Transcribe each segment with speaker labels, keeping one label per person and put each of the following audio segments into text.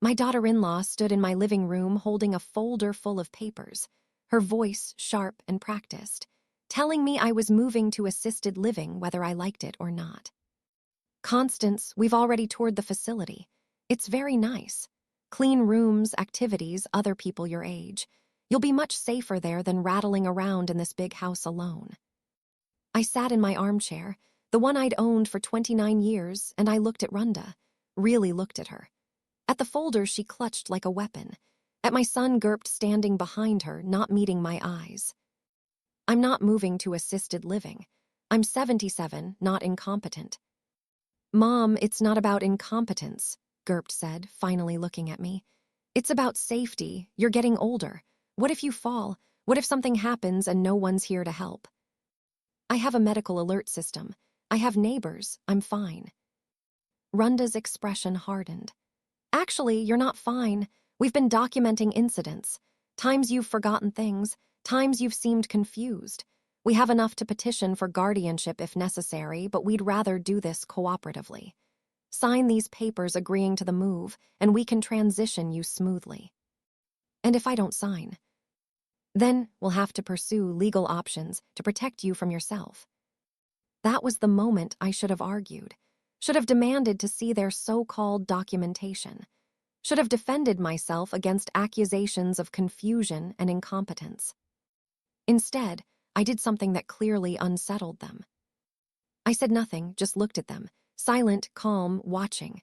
Speaker 1: My daughter-in-law stood in my living room holding a folder full of papers, her voice sharp and practiced, telling me I was moving to assisted living whether I liked it or not. Constance, we've already toured the facility. It's very nice. Clean rooms, activities, other people your age. You'll be much safer there than rattling around in this big house alone. I sat in my armchair, the one I'd owned for 29 years, and I looked at Rhonda, really looked at her. At the folder she clutched like a weapon, at my son Garrett standing behind her, not meeting my eyes. I'm not moving to assisted living. I'm 77, not incompetent. Mom, it's not about incompetence, Garrett said, finally looking at me. It's about safety. You're getting older. What if you fall? What if something happens and no one's here to help? I have a medical alert system. I have neighbors. I'm fine. Rhonda's expression hardened. Actually, you're not fine. We've been documenting incidents. Times you've forgotten things. Times you've seemed confused. We have enough to petition for guardianship if necessary, but we'd rather do this cooperatively. Sign these papers agreeing to the move, and we can transition you smoothly. And if I don't sign? Then we'll have to pursue legal options to protect you from yourself. That was the moment I should have argued, should have demanded to see their so-called documentation, should have defended myself against accusations of confusion and incompetence. Instead, I did something that clearly unsettled them. I said nothing, just looked at them, silent, calm, watching.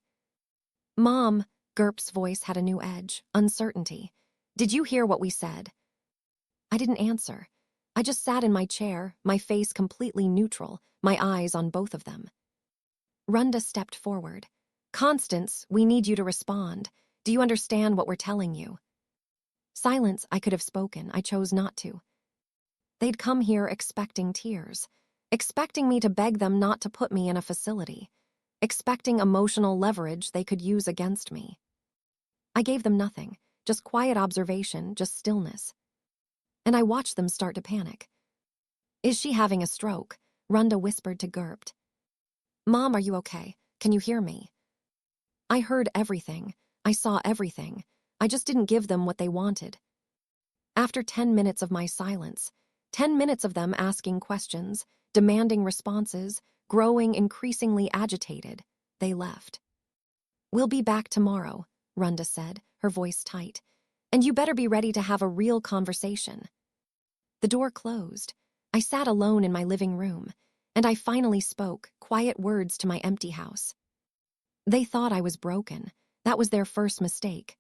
Speaker 1: Mom, Garrett's voice had a new edge, uncertainty. Did you hear what we said? I didn't answer. I just sat in my chair, my face completely neutral, my eyes on both of them. Rhonda stepped forward. Constance, we need you to respond. Do you understand what we're telling you? Silence, I could have spoken. I chose not to. They'd come here expecting tears, expecting me to beg them not to put me in a facility, expecting emotional leverage they could use against me. I gave them nothing, just quiet observation, just stillness. And I watched them start to panic. Is she having a stroke? Rhonda whispered to Garrett. Mom, are you okay? Can you hear me? I heard everything. I saw everything. I just didn't give them what they wanted. After 10 minutes of my silence, 10 minutes of them asking questions, demanding responses, growing increasingly agitated, they left. We'll be back tomorrow, Rhonda said, her voice tight. And you better be ready to have a real conversation. The door closed. I sat alone in my living room, and I finally spoke, quiet words to my empty house. They thought I was broken. That was their first mistake.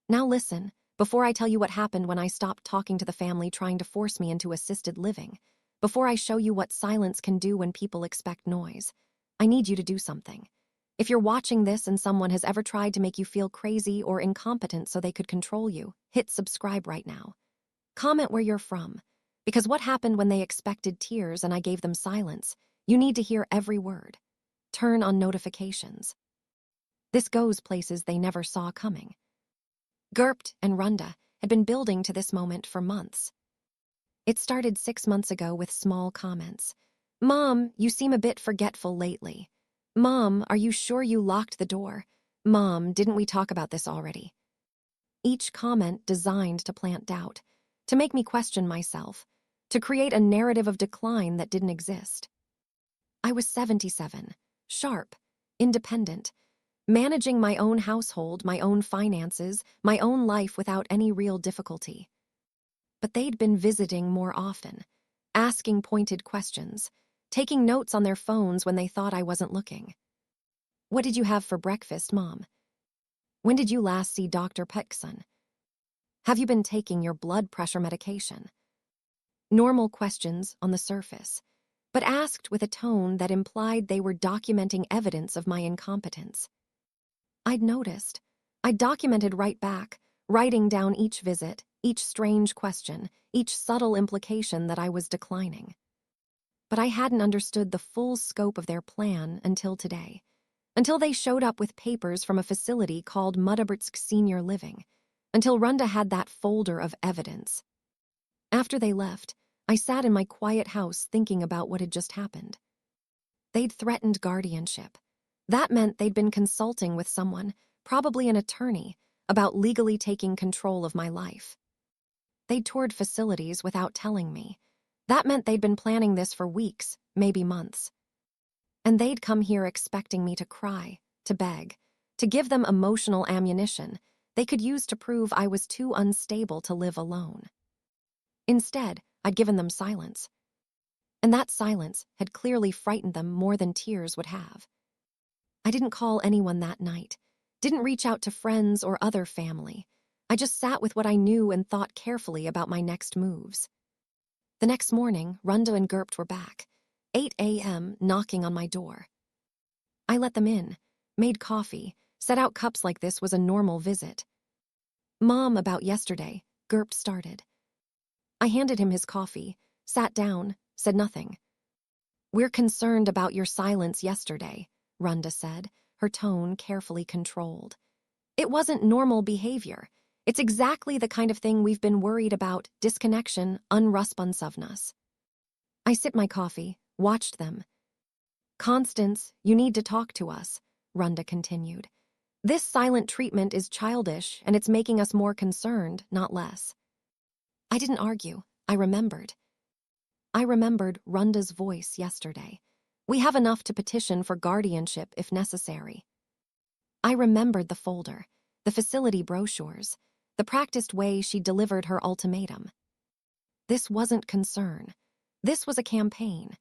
Speaker 1: Now listen, before I tell you what happened when I stopped talking to the family trying to force me into assisted living, before I show you what silence can do when people expect noise, I need you to do something. If you're watching this and someone has ever tried to make you feel crazy or incompetent so they could control you, hit subscribe right now. Comment where you're from, because what happened when they expected tears and I gave them silence? You need to hear every word. Turn on notifications. This goes places they never saw coming. Garrett and Rhonda had been building to this moment for months. It started 6 months ago with small comments. Mom, you seem a bit forgetful lately. Mom, are you sure you locked the door? Mom, didn't we talk about this already? Each comment designed to plant doubt, to make me question myself, to create a narrative of decline that didn't exist. I was 77, sharp, independent, managing my own household, my own finances, my own life without any real difficulty. But they'd been visiting more often, asking pointed questions, taking notes on their phones when they thought I wasn't looking. What did you have for breakfast, Mom? When did you last see Dr. Petson? Have you been taking your blood pressure medication? Normal questions on the surface, but asked with a tone that implied they were documenting evidence of my incompetence. I'd noticed. I documented right back, writing down each visit, each strange question, each subtle implication that I was declining. But I hadn't understood the full scope of their plan until today, until they showed up with papers from a facility called Mudderbert's Senior Living, until Rhonda had that folder of evidence. After they left, I sat in my quiet house thinking about what had just happened. They'd threatened guardianship. That meant they'd been consulting with someone, probably an attorney, about legally taking control of my life. They'd toured facilities without telling me. That meant they'd been planning this for weeks, maybe months. And they'd come here expecting me to cry, to beg, to give them emotional ammunition they could use to prove I was too unstable to live alone. Instead, I'd given them silence. And that silence had clearly frightened them more than tears would have. I didn't call anyone that night, didn't reach out to friends or other family. I just sat with what I knew and thought carefully about my next moves. The next morning, Rhonda and Garrett were back, 8 a.m., knocking on my door. I let them in, made coffee, set out cups like this was a normal visit. "Mom, about yesterday," Garrett started. I handed him his coffee, sat down, said nothing. "We're concerned about your silence yesterday," Rhonda said, her tone carefully controlled. "It wasn't normal behavior. It's exactly the kind of thing we've been worried about, disconnection, unresponsivness." I sipped my coffee, watched them. "Constance, you need to talk to us," Rhonda continued. "This silent treatment is childish and it's making us more concerned, not less." I didn't argue. I remembered Rhonda's voice yesterday. "We have enough to petition for guardianship if necessary." I remembered the folder, the facility brochures, the practiced way she delivered her ultimatum. This wasn't concern. This was a campaign,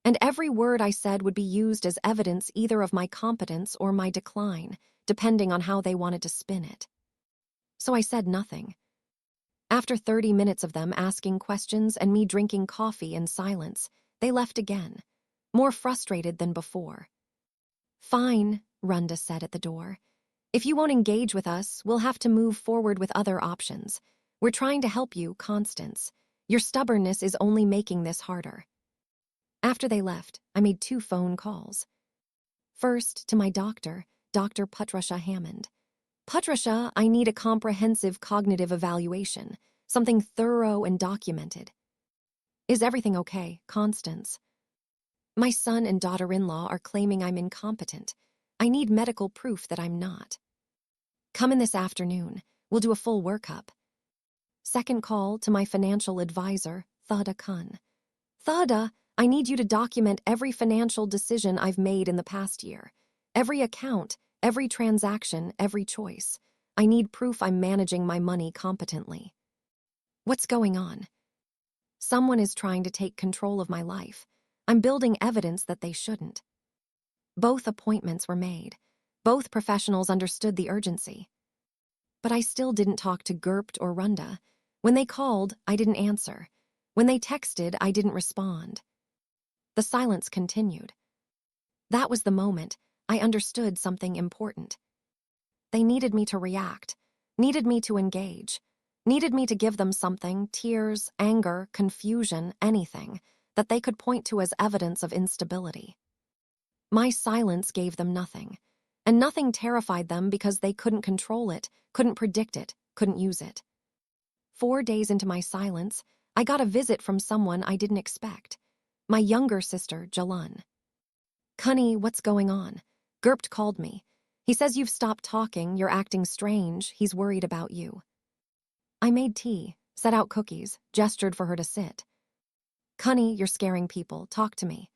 Speaker 1: and every word I said would be used as evidence either of my competence or my decline, depending on how they wanted to spin it. So I said nothing. After 30 minutes of them asking questions and me drinking coffee in silence, they left again, more frustrated than before. "Fine," Rhonda said at the door. "If you won't engage with us, we'll have to move forward with other options. We're trying to help you, Constance. Your stubbornness is only making this harder." After they left, I made 2 phone calls. First, to my doctor, Dr. Patricia Hammond. "Patricia, I need a comprehensive cognitive evaluation, something thorough and documented." "Is everything okay, Constance?" "My son and daughter-in-law are claiming I'm incompetent. I need medical proof that I'm not." "Come in this afternoon. We'll do a full workup." Second call to my financial advisor, Thada Khan. "Thada, I need you to document every financial decision I've made in the past year. Every account, every transaction, every choice. I need proof I'm managing my money competently." "What's going on?" "Someone is trying to take control of my life. I'm building evidence that they shouldn't." Both appointments were made. Both professionals understood the urgency. But I still didn't talk to Garrett or Rhonda. When they called, I didn't answer. When they texted, I didn't respond. The silence continued. That was the moment I understood something important. They needed me to react, needed me to engage, needed me to give them something, tears, anger, confusion, anything, that they could point to as evidence of instability. My silence gave them nothing, and nothing terrified them because they couldn't control it, couldn't predict it, couldn't use it. 4 days into my silence, I got a visit from someone I didn't expect. My younger sister, Jalun. "Connie, what's going on?" Garrett called me. "He says you've stopped talking, you're acting strange, he's worried about you." I made tea, set out cookies, gestured for her to sit. "Connie, you're scaring people, talk to me."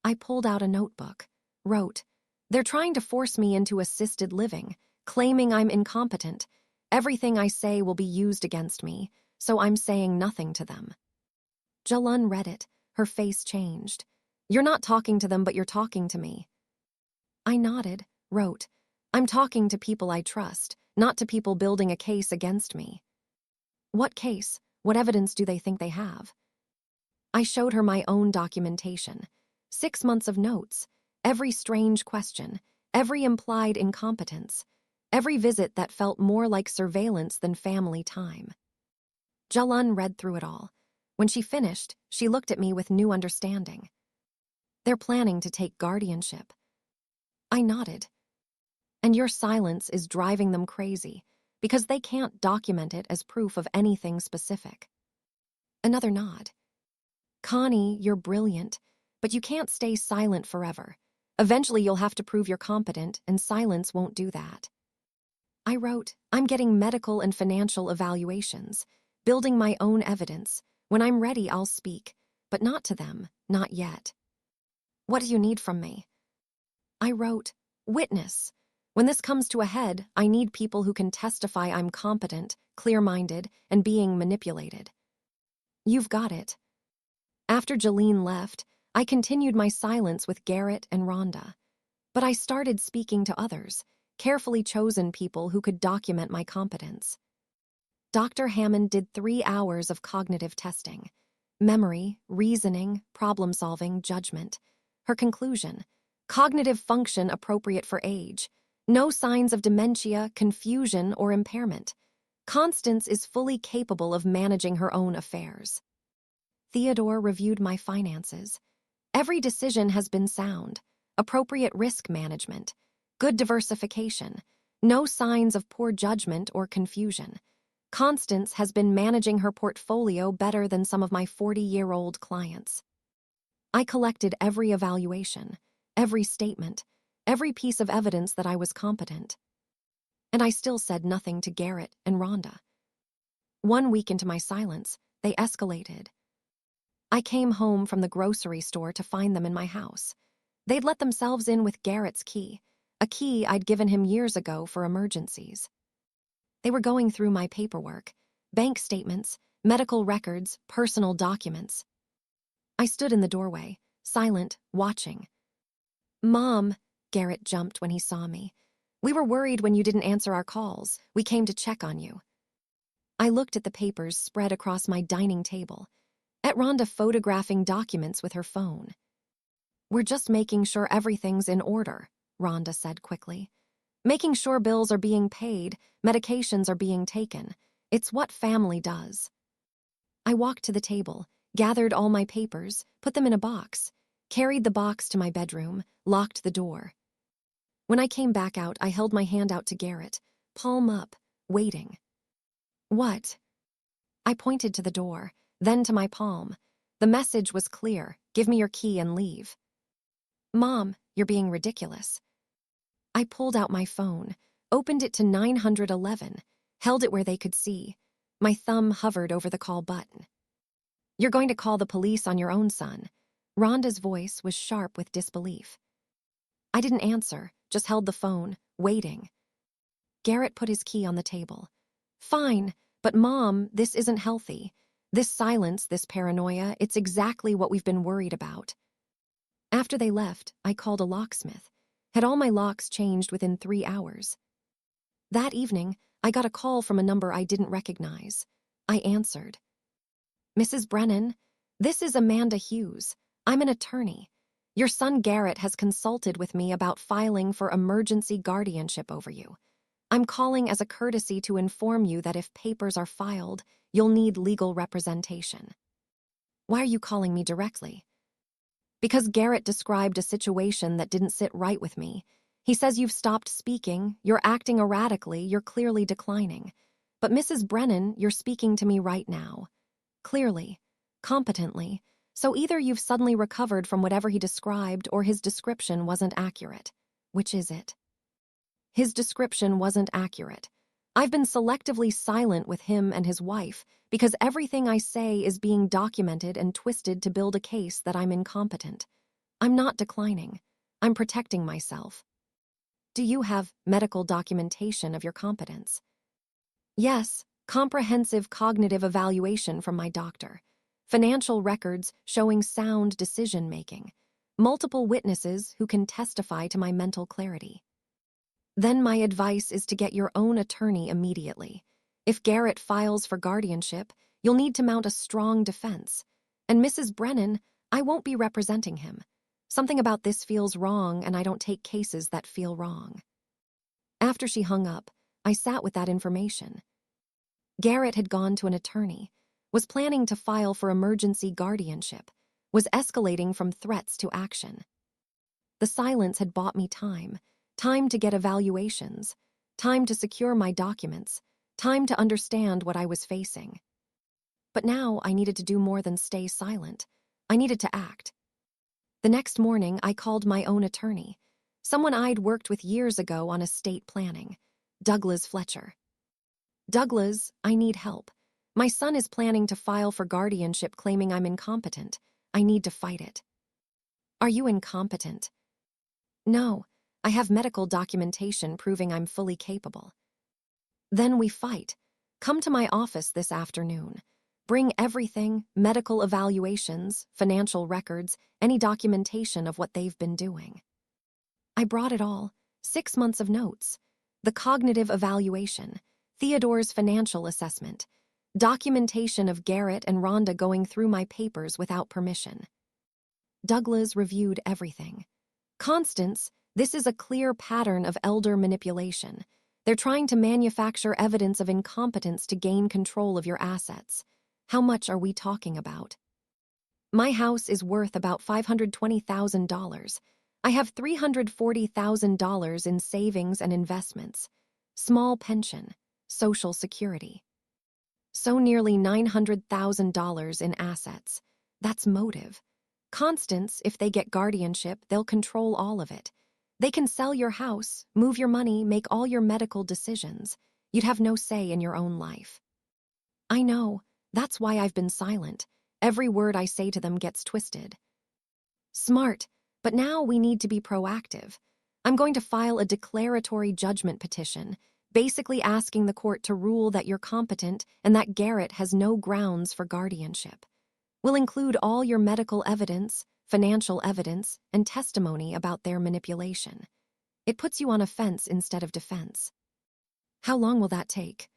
Speaker 1: I pulled out a notebook, wrote, "They're trying to force me into assisted living, claiming I'm incompetent. Everything I say will be used against me, so I'm saying nothing to them." Jalun read it, her face changed. "You're not talking to them, but you're talking to me." I nodded, wrote, "I'm talking to people I trust, not to people building a case against me." "What case? What evidence do they think they have?" I showed her my own documentation. 6 months of notes, every strange question, every implied incompetence, every visit that felt more like surveillance than family time. Jalun read through it all. When she finished, she looked at me with new understanding. "They're planning to take guardianship." I nodded. "And your silence is driving them crazy, because they can't document it as proof of anything specific." Another nod. "Connie, you're brilliant, but you can't stay silent forever. Eventually you'll have to prove you're competent, and silence won't do that." I wrote, I'm getting medical and financial evaluations, building my own evidence. When I'm ready, I'll speak, but not to them, not yet. What do you need from me? I wrote, witness. When this comes to a head, I need people who can testify I'm competent, clear-minded, and being manipulated. You've got it. After Jolene left, I continued my silence with Garrett and Rhonda. But I started speaking to others, carefully chosen people who could document my competence. Dr. Hammond did 3 hours of cognitive testing. Memory, reasoning, problem-solving, judgment. Her conclusion, cognitive function appropriate for age. No signs of dementia, confusion, or impairment. Constance is fully capable of managing her own affairs. Theodore reviewed my finances. Every decision has been sound. Appropriate risk management. Good diversification. No signs of poor judgment or confusion. Constance has been managing her portfolio better than some of my 40-year-old clients. I collected every evaluation, every statement, every piece of evidence that I was competent. And I still said nothing to Garrett and Rhonda. 1 week into my silence, they escalated. I came home from the grocery store to find them in my house. They'd let themselves in with Garrett's key, a key I'd given him years ago for emergencies. They were going through my paperwork, bank statements, medical records, personal documents. I stood in the doorway, silent, watching. Mom, Garrett jumped when he saw me. We were worried when you didn't answer our calls. We came to check on you. I looked at the papers spread across my dining table, at Rhonda photographing documents with her phone. We're just making sure everything's in order, Rhonda said quickly. Making sure bills are being paid, medications are being taken. It's what family does. I walked to the table, gathered all my papers, put them in a box, carried the box to my bedroom, locked the door. When I came back out, I held my hand out to Garrett, palm up, waiting. What? I pointed to the door, then to my palm. The message was clear, give me your key and leave. Mom, you're being ridiculous. I pulled out my phone, opened it to 911, held it where they could see. My thumb hovered over the call button. You're going to call the police on your own son. Rhonda's voice was sharp with disbelief. I didn't answer, just held the phone, waiting. Garrett put his key on the table. Fine, but Mom, this isn't healthy. This silence, this paranoia, it's exactly what we've been worried about. After they left, I called a locksmith. Had all my locks changed within 3 hours. That evening, I got a call from a number I didn't recognize. I answered. Mrs. Brennan, this is Amanda Hughes. I'm an attorney. Your son Garrett has consulted with me about filing for emergency guardianship over you. I'm calling as a courtesy to inform you that if papers are filed, you'll need legal representation. Why are you calling me directly? Because Garrett described a situation that didn't sit right with me. He says you've stopped speaking, you're acting erratically, you're clearly declining. But Mrs. Brennan, you're speaking to me right now. Clearly, competently, so either you've suddenly recovered from whatever he described or his description wasn't accurate. Which is it? His description wasn't accurate. I've been selectively silent with him and his wife because everything I say is being documented and twisted to build a case that I'm incompetent. I'm not declining. I'm protecting myself. Do you have medical documentation of your competence? Yes, comprehensive cognitive evaluation from my doctor. Financial records showing sound decision-making. Multiple witnesses who can testify to my mental clarity. Then my advice is to get your own attorney immediately. If Garrett files for guardianship, you'll need to mount a strong defense. And Mrs. Brennan, I won't be representing him. Something about this feels wrong, and I don't take cases that feel wrong. After she hung up, I sat with that information. Garrett had gone to an attorney, was planning to file for emergency guardianship, was escalating from threats to action. The silence had bought me time to get evaluations, time to secure my documents, time to understand what I was facing. But now I needed to do more than stay silent. I needed to act. The next morning, I called my own attorney, someone I'd worked with years ago on estate planning, Douglas Fletcher. Douglas, I need help. My son is planning to file for guardianship claiming I'm incompetent. I need to fight it. Are you incompetent? No, I have medical documentation proving I'm fully capable. Then we fight. Come to my office this afternoon. Bring everything, medical evaluations, financial records, any documentation of what they've been doing. I brought it all, 6 months of notes, the cognitive evaluation, Theodore's financial assessment, documentation of Garrett and Rhonda going through my papers without permission. Douglas reviewed everything. Constance, this is a clear pattern of elder manipulation. They're trying to manufacture evidence of incompetence to gain control of your assets. How much are we talking about? My house is worth about $520,000. I have $340,000 in savings and investments, small pension, Social Security. So nearly $900,000 in assets. That's motive. Constance, if they get guardianship, they'll control all of it. They can sell your house, move your money, make all your medical decisions. You'd have no say in your own life. I know. That's why I've been silent. Every word I say to them gets twisted. Smart, but now we need to be proactive. I'm going to file a declaratory judgment petition, basically asking the court to rule that you're competent and that Garrett has no grounds for guardianship. We'll include all your medical evidence, financial evidence, and testimony about their manipulation. It puts you on offense instead of defense. How long will that take?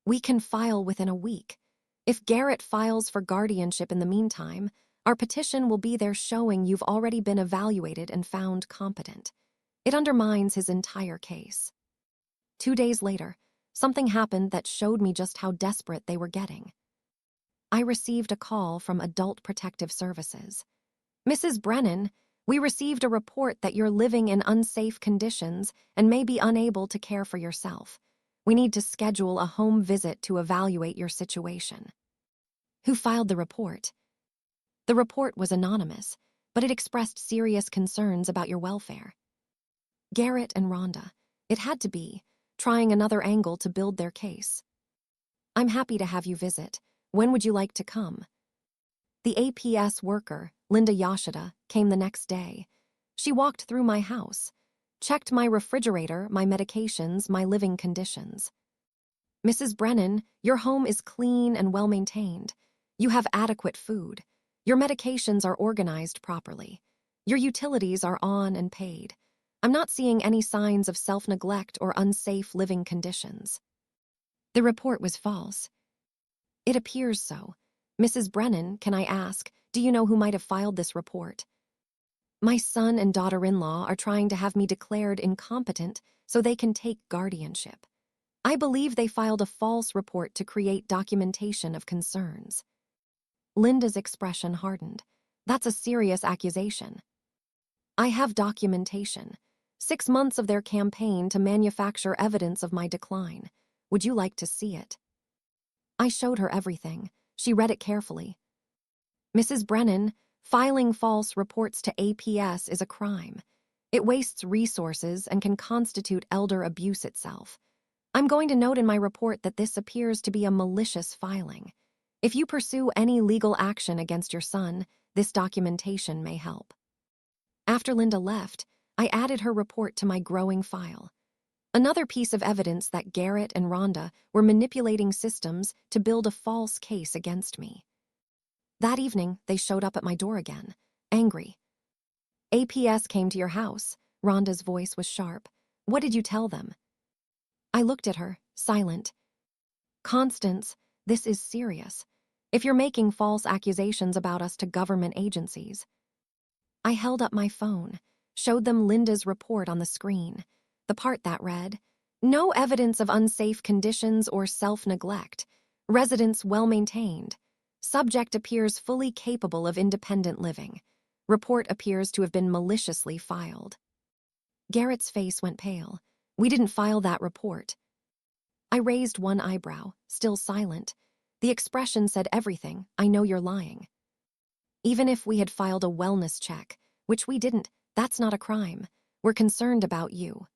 Speaker 1: We can file within a week. If Garrett files for guardianship in the meantime, our petition will be there showing you've already been evaluated and found competent. It undermines his entire case. 2 days later, something happened that showed me just how desperate they were getting. I received a call from Adult Protective Services. Mrs. Brennan, we received a report that you're living in unsafe conditions and may be unable to care for yourself. We need to schedule a home visit to evaluate your situation. Who filed the report? The report was anonymous, but it expressed serious concerns about your welfare. Garrett and Rhonda. It had to be, trying another angle to build their case. I'm happy to have you visit. When would you like to come? The APS worker, Linda Yashida, came the next day. She walked through my house, checked my refrigerator, my medications, my living conditions. Mrs. Brennan, your home is clean and well-maintained. You have adequate food. Your medications are organized properly. Your utilities are on and paid. I'm not seeing any signs of self-neglect or unsafe living conditions. The report was false. It appears so. Mrs. Brennan, can I ask, do you know who might have filed this report? My son and daughter-in-law are trying to have me declared incompetent so they can take guardianship. I believe they filed a false report to create documentation of concerns. Linda's expression hardened. That's a serious accusation. I have documentation. 6 months of their campaign to manufacture evidence of my decline. Would you like to see it? I showed her everything. She read it carefully. Mrs. Brennan, filing false reports to APS is a crime. It wastes resources and can constitute elder abuse itself. I'm going to note in my report that this appears to be a malicious filing. If you pursue any legal action against your son, this documentation may help. After Linda left, I added her report to my growing file. Another piece of evidence that Garrett and Rhonda were manipulating systems to build a false case against me. That evening, they showed up at my door again, angry. APS came to your house. Rhonda's voice was sharp. What did you tell them? I looked at her, silent. Constance, this is serious. If you're making false accusations about us to government agencies. I held up my phone, showed them Linda's report on the screen, the part that read, no evidence of unsafe conditions or self-neglect. Residence well-maintained. Subject appears fully capable of independent living. Report appears to have been maliciously filed. Garrett's face went pale. We didn't file that report. I raised one eyebrow, still silent. The expression said everything. I know you're lying. Even if we had filed a wellness check, which we didn't, that's not a crime. We're concerned about you.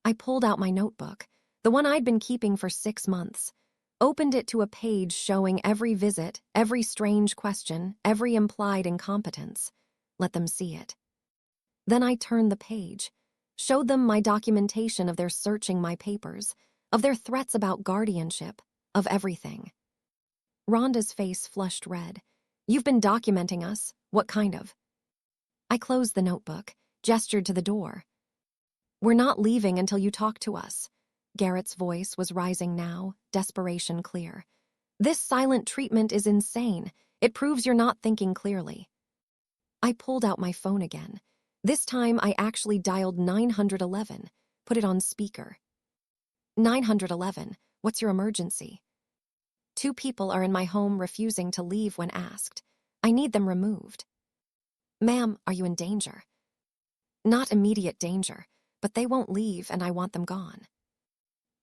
Speaker 1: I pulled out my notebook, the one I'd been keeping for 6 months, opened it to a page showing every visit, every strange question, every implied incompetence. Let them see it. Then I turned the page, showed them my documentation of their searching my papers, of their threats about guardianship, of everything. Rhonda's face flushed red. You've been documenting us. What kind of? I closed the notebook, gestured to the door. We're not leaving until you talk to us. Garrett's voice was rising now, desperation clear. This silent treatment is insane. It proves you're not thinking clearly. I pulled out my phone again. This time I actually dialed 911, put it on speaker. 911, what's your emergency? 2 people are in my home refusing to leave when asked. I need them removed. Ma'am, are you in danger? Not immediate danger, but they won't leave and I want them gone.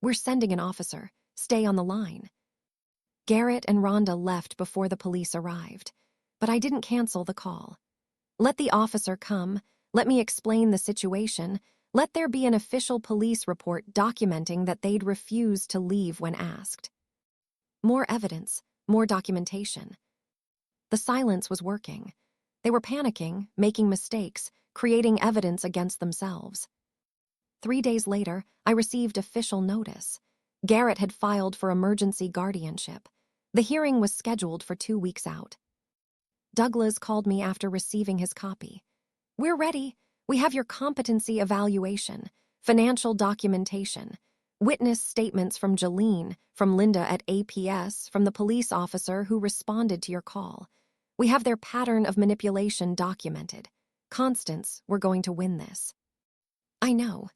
Speaker 1: We're sending an officer. Stay on the line. Garrett and Rhonda left before the police arrived, but I didn't cancel the call. Let the officer come. Let me explain the situation. Let there be an official police report documenting that they'd refused to leave when asked. More evidence, more documentation. The silence was working. They were panicking, making mistakes, creating evidence against themselves. 3 days later, I received official notice. Garrett had filed for emergency guardianship. The hearing was scheduled for 2 weeks out. Douglas called me after receiving his copy. We're ready. We have your competency evaluation, financial documentation, witness statements from Jolene, from Linda at APS, from the police officer who responded to your call. We have their pattern of manipulation documented. Constance, we're going to win this. I know.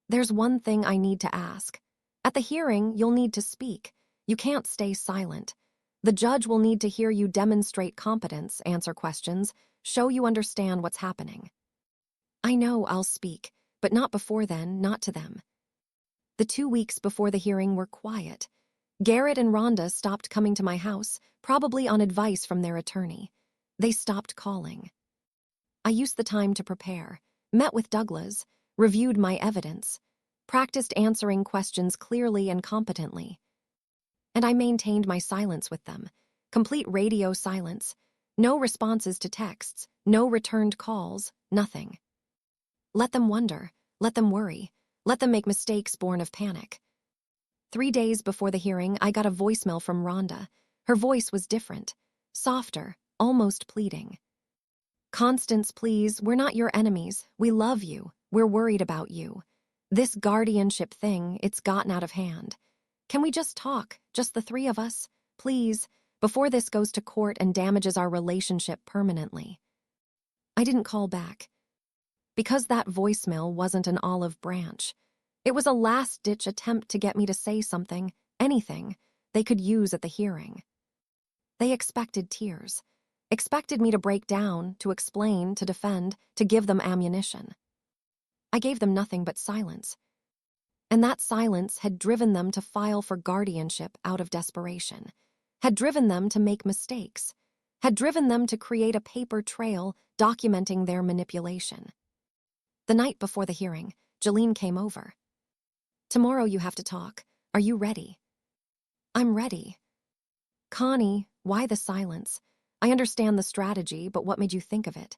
Speaker 1: There's one thing I need to ask. At the hearing, you'll need to speak. You can't stay silent. The judge will need to hear you demonstrate competence, answer questions, show you understand what's happening. I know I'll speak, but not before then, not to them. The 2 weeks before the hearing were quiet. Garrett and Rhonda stopped coming to my house, probably on advice from their attorney. They stopped calling. I used the time to prepare, met with Douglas, reviewed my evidence, practiced answering questions clearly and competently. And I maintained my silence with them, complete radio silence, no responses to texts, no returned calls, nothing. Let them wonder, let them worry, let them make mistakes born of panic. 3 days before the hearing, I got a voicemail from Rhonda. Her voice was different, softer, almost pleading. Constance, please, we're not your enemies. We love you. We're worried about you. This guardianship thing, it's gotten out of hand. Can we just talk, just the 3 of us, please, before this goes to court and damages our relationship permanently? I didn't call back. Because that voicemail wasn't an olive branch. It was a last-ditch attempt to get me to say something, anything, they could use at the hearing. They expected tears, expected me to break down, to explain, to defend, to give them ammunition. I gave them nothing but silence. And that silence had driven them to file for guardianship out of desperation, had driven them to make mistakes, had driven them to create a paper trail documenting their manipulation. The night before the hearing, Jolene came over. Tomorrow you have to talk. Are you ready? I'm ready. Connie, why the silence? I understand the strategy, but what made you think of it?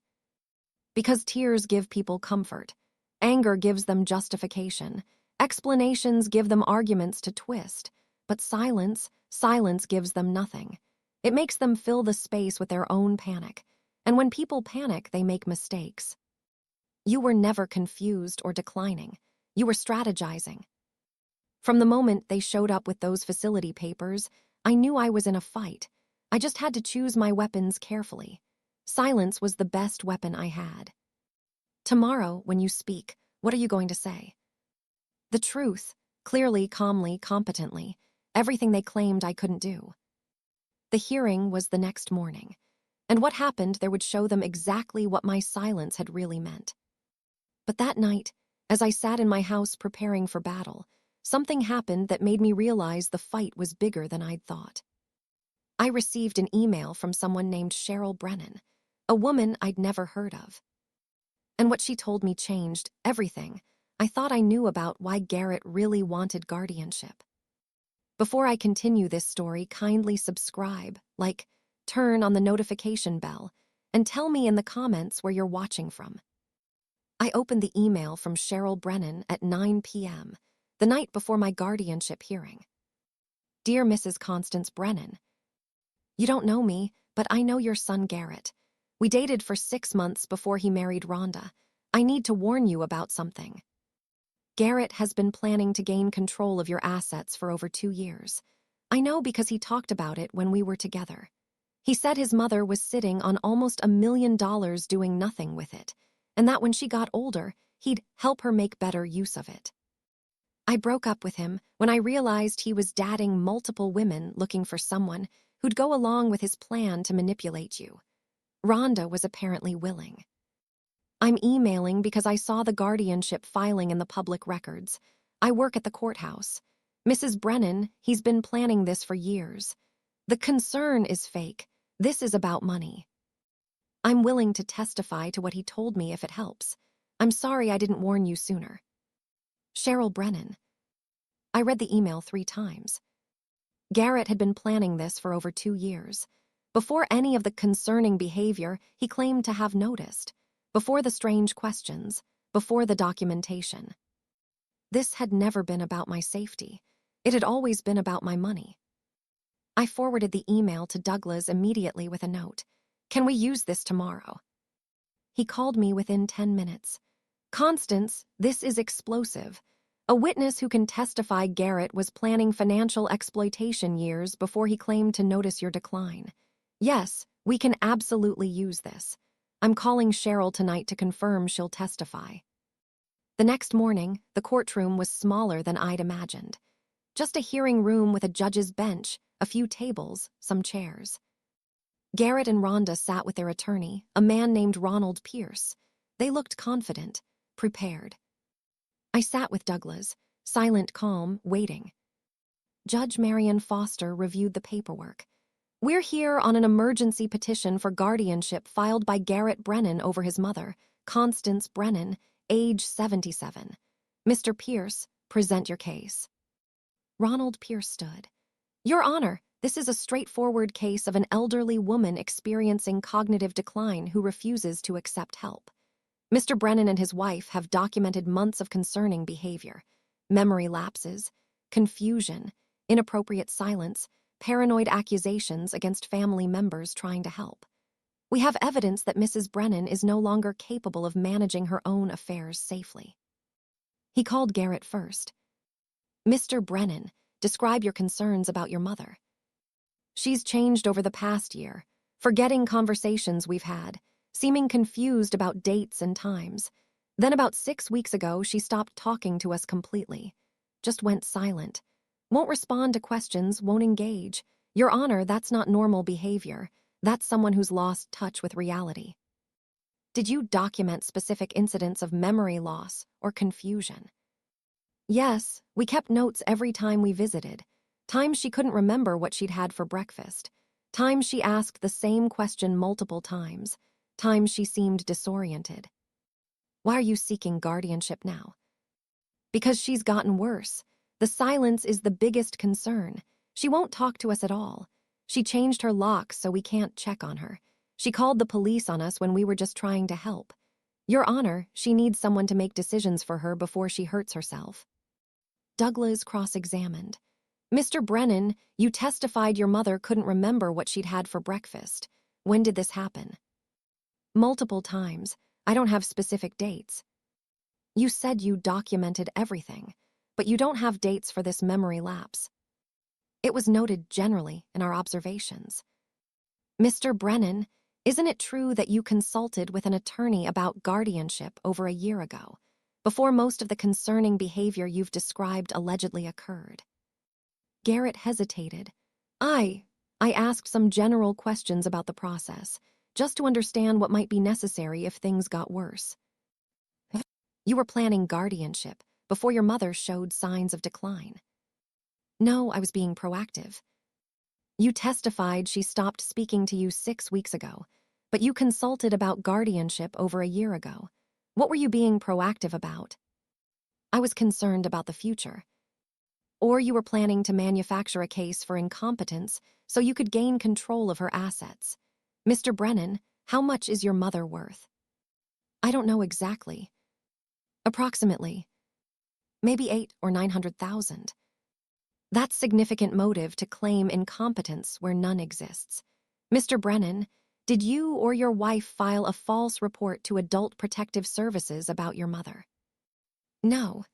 Speaker 1: Because tears give people comfort. Anger gives them justification. Explanations give them arguments to twist. But silence gives them nothing. It makes them fill the space with their own panic. And when people panic, they make mistakes. You were never confused or declining. You were strategizing. From the moment they showed up with those facility papers, I knew I was in a fight. I just had to choose my weapons carefully. Silence was the best weapon I had. Tomorrow, when you speak, what are you going to say? The truth, clearly, calmly, competently, everything they claimed I couldn't do. The hearing was the next morning, and what happened there would show them exactly what my silence had really meant. But that night, as I sat in my house preparing for battle, something happened that made me realize the fight was bigger than I'd thought. I received an email from someone named Cheryl Brennan, a woman I'd never heard of. And what she told me changed everything. I thought I knew about why Garrett really wanted guardianship. Before I continue this story, kindly subscribe, turn on the notification bell, and tell me in the comments where you're watching from. I opened the email from Cheryl Brennan at 9 p.m., the night before my guardianship hearing. Dear Mrs. Constance Brennan, you don't know me, but I know your son Garrett. We dated for 6 months before he married Rhonda. I need to warn you about something. Garrett has been planning to gain control of your assets for over 2 years. I know because he talked about it when we were together. He said his mother was sitting on almost $1 million doing nothing with it, and that when she got older, he'd help her make better use of it. I broke up with him when I realized he was dating multiple women looking for someone who'd go along with his plan to manipulate you. Rhonda was apparently willing. I'm emailing because I saw the guardianship filing in the public records. I work at the courthouse. Mrs. Brennan, he's been planning this for years. The concern is fake. This is about money. I'm willing to testify to what he told me if it helps. I'm sorry I didn't warn you sooner. Cheryl Brennan. I read the email 3 times. Garrett had been planning this for over 2 years. Before any of the concerning behavior he claimed to have noticed. Before the strange questions. Before the documentation. This had never been about my safety. It had always been about my money. I forwarded the email to Douglas immediately with a note. Can we use this tomorrow? He called me within 10 minutes. Constance, this is explosive. A witness who can testify Garrett was planning financial exploitation years before he claimed to notice your decline. Yes, we can absolutely use this. I'm calling Cheryl tonight to confirm she'll testify. The next morning, the courtroom was smaller than I'd imagined. Just a hearing room with a judge's bench, a few tables, some chairs. Garrett and Rhonda sat with their attorney, a man named Ronald Pierce. They looked confident, prepared. I sat with Douglas, silent, calm, waiting. Judge Marion Foster reviewed the paperwork. We're here on an emergency petition for guardianship filed by Garrett Brennan over his mother, Constance Brennan, age 77. Mr. Pierce, present your case. Ronald Pierce stood. Your Honor, this is a straightforward case of an elderly woman experiencing cognitive decline who refuses to accept help. Mr. Brennan and his wife have documented months of concerning behavior, memory lapses, confusion, inappropriate silence, paranoid accusations against family members trying to help. We have evidence that Mrs. Brennan is no longer capable of managing her own affairs safely. He called Garrett first. Mr. Brennan, describe your concerns about your mother. She's changed over the past year, forgetting conversations we've had, seeming confused about dates and times. Then about 6 weeks ago, she stopped talking to us completely. Just went silent. Won't respond to questions, won't engage. Your Honor, that's not normal behavior. That's someone who's lost touch with reality. Did you document specific incidents of memory loss or confusion? Yes, we kept notes every time we visited. Times she couldn't remember what she'd had for breakfast. Times she asked the same question multiple times. Times she seemed disoriented. Why are you seeking guardianship now? Because she's gotten worse. The silence is the biggest concern. She won't talk to us at all. She changed her locks so we can't check on her. She called the police on us when we were just trying to help. Your Honor, she needs someone to make decisions for her before she hurts herself. Douglas cross-examined. Mr. Brennan, you testified your mother couldn't remember what she'd had for breakfast. When did this happen? Multiple times. I don't have specific dates. You said you documented everything, but you don't have dates for this memory lapse. It was noted generally in our observations. Mr. Brennan, isn't it true that you consulted with an attorney about guardianship over a year ago, before most of the concerning behavior you've described allegedly occurred? Garrett hesitated. I asked some general questions about the process, just to understand what might be necessary if things got worse. You were planning guardianship before your mother showed signs of decline. No, I was being proactive. You testified she stopped speaking to you 6 weeks ago, but you consulted about guardianship over a year ago. What were you being proactive about? I was concerned about the future. Or you were planning to manufacture a case for incompetence so you could gain control of her assets. Mr. Brennan, how much is your mother worth? I don't know exactly. Approximately. Maybe 8 or 900,000. That's significant motive to claim incompetence where none exists. Mr. Brennan, did you or your wife file a false report to Adult Protective Services about your mother? No.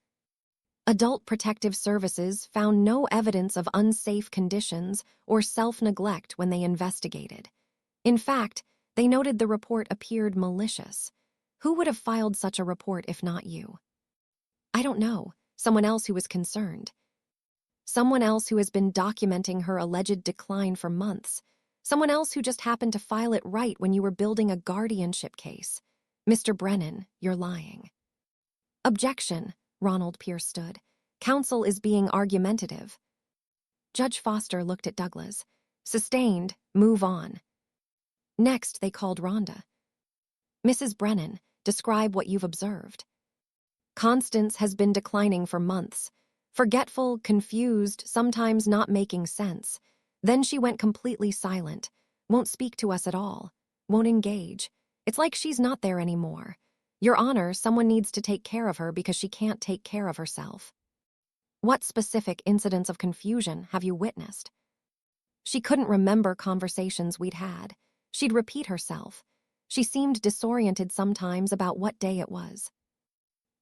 Speaker 1: Adult Protective Services found no evidence of unsafe conditions or self-neglect when they investigated. In fact, they noted the report appeared malicious. Who would have filed such a report if not you? I don't know. Someone else who was concerned. Someone else who has been documenting her alleged decline for months. Someone else who just happened to file it right when you were building a guardianship case. Mr. Brennan, you're lying. Objection, Ronald Pierce stood. Counsel is being argumentative. Judge Foster looked at Douglas. Sustained, move on. Next, they called Rhonda. Mrs. Brennan, describe what you've observed. Constance has been declining for months. Forgetful, confused, sometimes not making sense. Then she went completely silent. Won't speak to us at all. Won't engage. It's like she's not there anymore. Your Honor, someone needs to take care of her because she can't take care of herself. What specific incidents of confusion have you witnessed? She couldn't remember conversations we'd had. She'd repeat herself. She seemed disoriented sometimes about what day it was.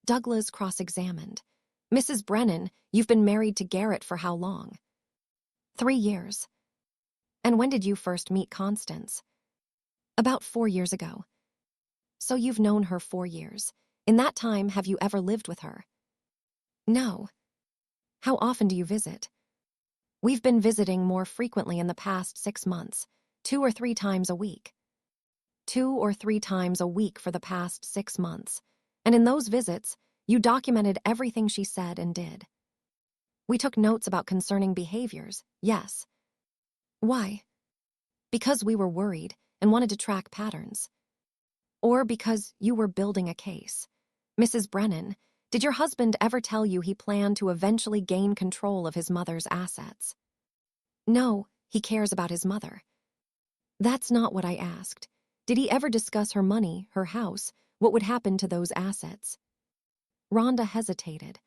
Speaker 1: Douglas cross-examined. Mrs. Brennan, you've been married to Garrett for how long? 3 years. And when did you first meet Constance? About 4 years ago. So you've known her 4 years. In that time, have you ever lived with her? No. How often do you visit? We've been visiting more frequently in the past 6 months, 2 or 3 times a week. 2 or 3 times a week for the past 6 months. And in those visits, you documented everything she said and did. We took notes about concerning behaviors, yes. Why? Because we were worried and wanted to track patterns. Or because you were building a case. Mrs. Brennan, did your husband ever tell you he planned to eventually gain control of his mother's assets? No, he cares about his mother. That's not what I asked. Did he ever discuss her money, her house, what would happen to those assets? Rhonda hesitated.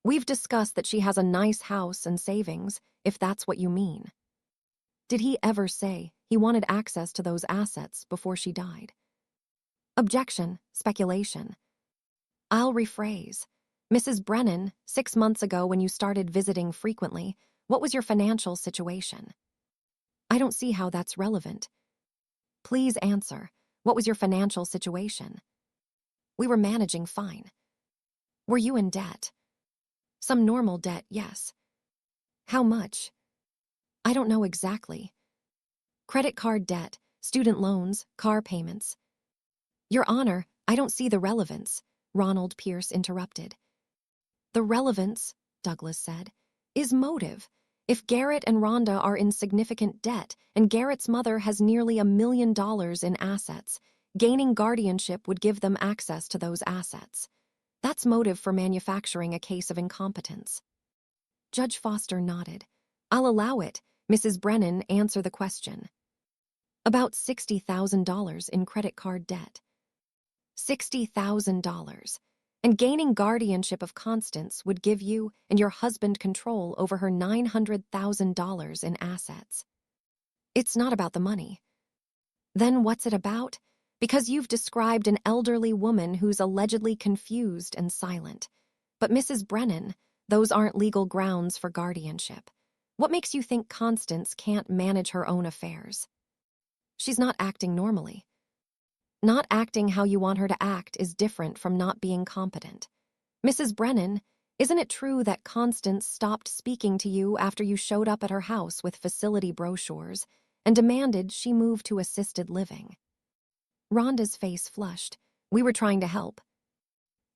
Speaker 1: We've discussed that she has a nice house and savings, if that's what you mean. Did he ever say he wanted access to those assets before she died? Objection, speculation. I'll rephrase. Mrs. Brennan, 6 months ago when you started visiting frequently, what was your financial situation? I don't see how that's relevant. Please answer. What was your financial situation? We were managing fine. Were you in debt? Some normal debt, yes. How much? I don't know exactly. Credit card debt, student loans, car payments. Your Honor, I don't see the relevance, Ronald Pierce interrupted. The relevance, Douglas said, is motive. If Garrett and Rhonda are in significant debt and Garrett's mother has nearly $1 million in assets, gaining guardianship would give them access to those assets. That's motive for manufacturing a case of incompetence. Judge Foster nodded. I'll allow it. Mrs. Brennan, answer the question. About $60,000 in credit card debt. $60,000. And gaining guardianship of Constance would give you and your husband control over her $900,000 in assets. It's not about the money. Then what's it about? Because you've described an elderly woman who's allegedly confused and silent. But Mrs. Brennan, those aren't legal grounds for guardianship. What makes you think Constance can't manage her own affairs? She's not acting normally. Not acting how you want her to act is different from not being competent. Mrs. Brennan, isn't it true that Constance stopped speaking to you after you showed up at her house with facility brochures and demanded she move to assisted living? Rhonda's face flushed. We were trying to help.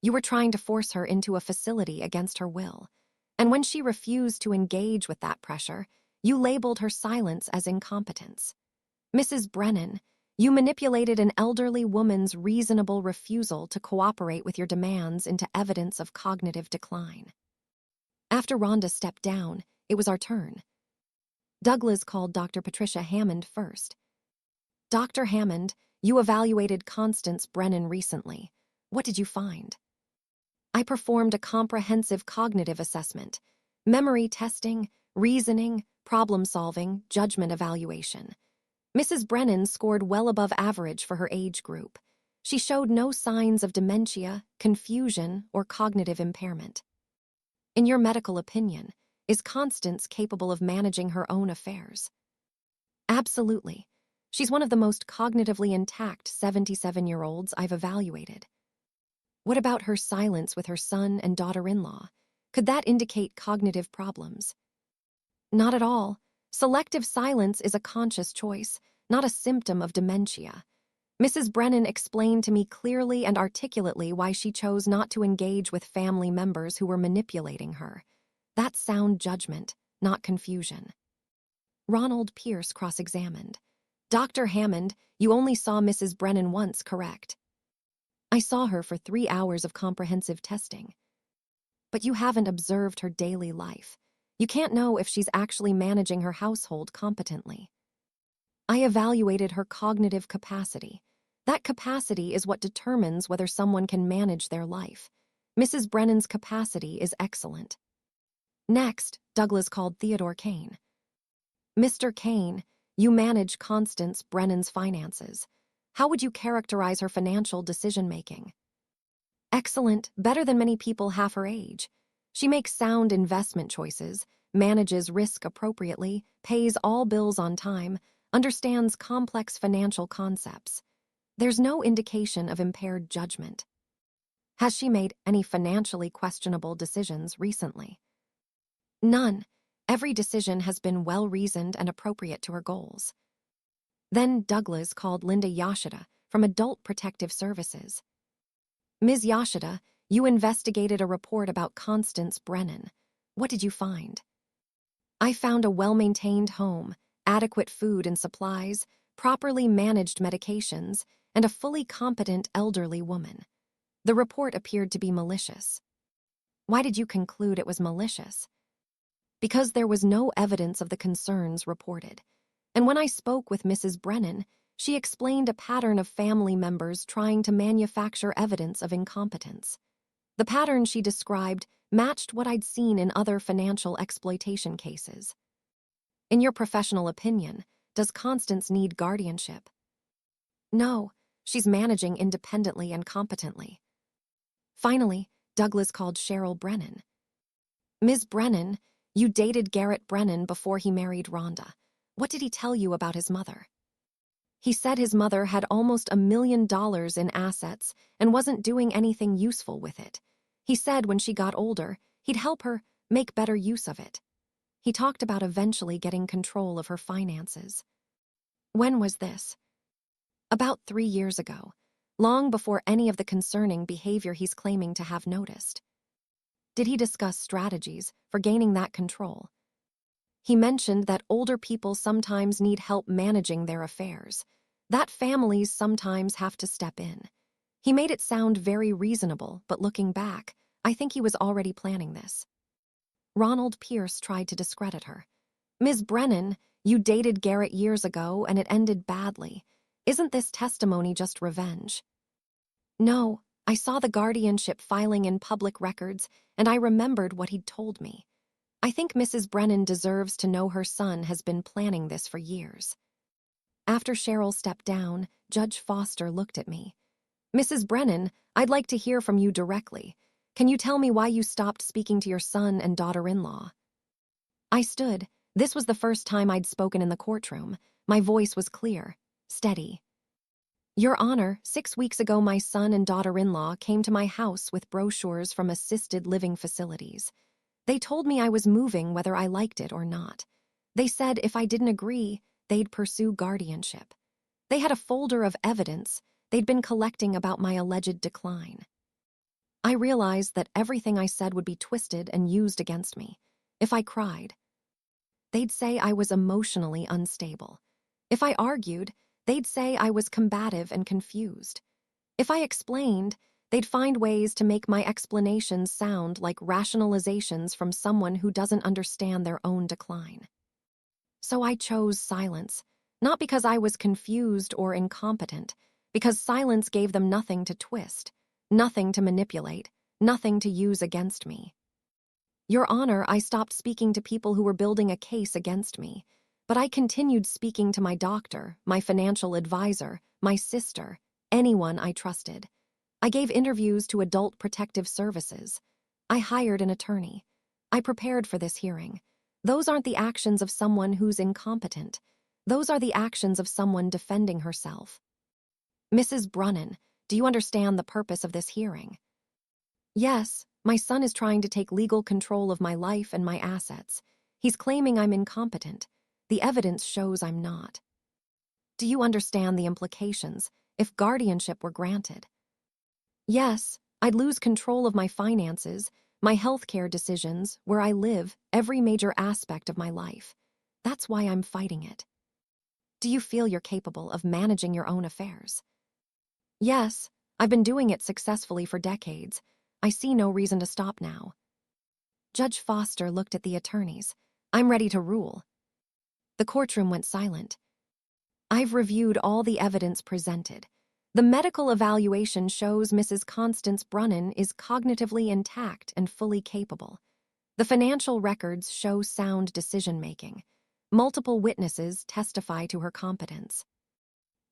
Speaker 1: You were trying to force her into a facility against her will. And when she refused to engage with that pressure, you labeled her silence as incompetence. Mrs. Brennan, You manipulated an elderly woman's reasonable refusal to cooperate with your demands into evidence of cognitive decline. After Rhonda stepped down, it was our turn. Douglas called Dr. Patricia Hammond first. Dr. Hammond, you evaluated Constance Brennan recently. What did you find? I performed a comprehensive cognitive assessment, memory testing, reasoning, problem-solving, judgment evaluation. Mrs. Brennan scored well above average for her age group. She showed no signs of dementia, confusion, or cognitive impairment. In your medical opinion, is Constance capable of managing her own affairs? Absolutely. She's one of the most cognitively intact 77-year-olds I've evaluated. What about her silence with her son and daughter-in-law? Could that indicate cognitive problems? Not at all. Selective silence is a conscious choice, not a symptom of dementia. Mrs. Brennan explained to me clearly and articulately why she chose not to engage with family members who were manipulating her. That's sound judgment, not confusion. Ronald Pierce cross-examined. Dr. Hammond, you only saw Mrs. Brennan once, correct? I saw her for 3 hours of comprehensive testing. But you haven't observed her daily life. You can't know if she's actually managing her household competently. I evaluated her cognitive capacity. That capacity is what determines whether someone can manage their life. Mrs. Brennan's capacity is excellent. Next, Douglas called Theodore Kane. Mr. Kane, you manage Constance Brennan's finances. How would you characterize her financial decision-making? Excellent, better than many people half her age. She makes sound investment choices, manages risk appropriately, pays all bills on time, understands complex financial concepts. There's no indication of impaired judgment. Has she made any financially questionable decisions recently? None. Every decision has been well-reasoned and appropriate to her goals. Then Douglas called Linda Yashida from Adult Protective Services. Ms. Yashida, you investigated a report about Constance Brennan. What did you find? I found a well-maintained home, adequate food and supplies, properly managed medications, and a fully competent elderly woman. The report appeared to be malicious. Why did you conclude it was malicious? Because there was no evidence of the concerns reported. And when I spoke with Mrs. Brennan, she explained a pattern of family members trying to manufacture evidence of incompetence. The pattern she described matched what I'd seen in other financial exploitation cases. In your professional opinion, does Constance need guardianship? No, she's managing independently and competently. Finally, Douglas called Cheryl Brennan. Ms. Brennan, you dated Garrett Brennan before he married Rhonda. What did he tell you about his mother? He said his mother had almost $1 million in assets and wasn't doing anything useful with it. He said when she got older, he'd help her make better use of it. He talked about eventually getting control of her finances. When was this? About 3 years ago, long before any of the concerning behavior he's claiming to have noticed. Did he discuss strategies for gaining that control? He mentioned that older people sometimes need help managing their affairs, that families sometimes have to step in. He made it sound very reasonable, but looking back, I think he was already planning this. Ronald Pierce tried to discredit her. Ms. Brennan, you dated Garrett years ago and it ended badly. Isn't this testimony just revenge? No, I saw the guardianship filing in public records and I remembered what he'd told me. I think Mrs. Brennan deserves to know her son has been planning this for years. After Cheryl stepped down, Judge Foster looked at me. Mrs. Brennan, I'd like to hear from you directly. Can you tell me why you stopped speaking to your son and daughter-in-law? I stood. This was the first time I'd spoken in the courtroom. My voice was clear, steady. Your Honor, 6 weeks ago my son and daughter-in-law came to my house with brochures from assisted living facilities. They told me I was moving whether I liked it or not. They said if I didn't agree, they'd pursue guardianship. They had a folder of evidence they'd been collecting about my alleged decline. I realized that everything I said would be twisted and used against me. If I cried, they'd say I was emotionally unstable. If I argued, They'd say I was combative and confused. If I explained, they'd find ways to make my explanations sound like rationalizations from someone who doesn't understand their own decline. So I chose silence, not because I was confused or incompetent, because silence gave them nothing to twist, nothing to manipulate, nothing to use against me. Your Honor, I stopped speaking to people who were building a case against me, but I continued speaking to my doctor, my financial advisor, my sister, anyone I trusted. I gave interviews to Adult Protective Services. I hired an attorney. I prepared for this hearing. Those aren't the actions of someone who's incompetent. Those are the actions of someone defending herself. Mrs. Brunnan, do you understand the purpose of this hearing? Yes, my son is trying to take legal control of my life and my assets. He's claiming I'm incompetent. The evidence shows I'm not. Do you understand the implications if guardianship were granted? Yes, I'd lose control of my finances, my healthcare decisions, where I live, every major aspect of my life. That's why I'm fighting it. Do you feel you're capable of managing your own affairs? Yes, I've been doing it successfully for decades. I see no reason to stop now. Judge Foster looked at the attorneys. I'm ready to rule. The courtroom went silent. I've reviewed all the evidence presented. The medical evaluation shows Mrs. Constance Brunnan is cognitively intact and fully capable. The financial records show sound decision-making. Multiple witnesses testify to her competence.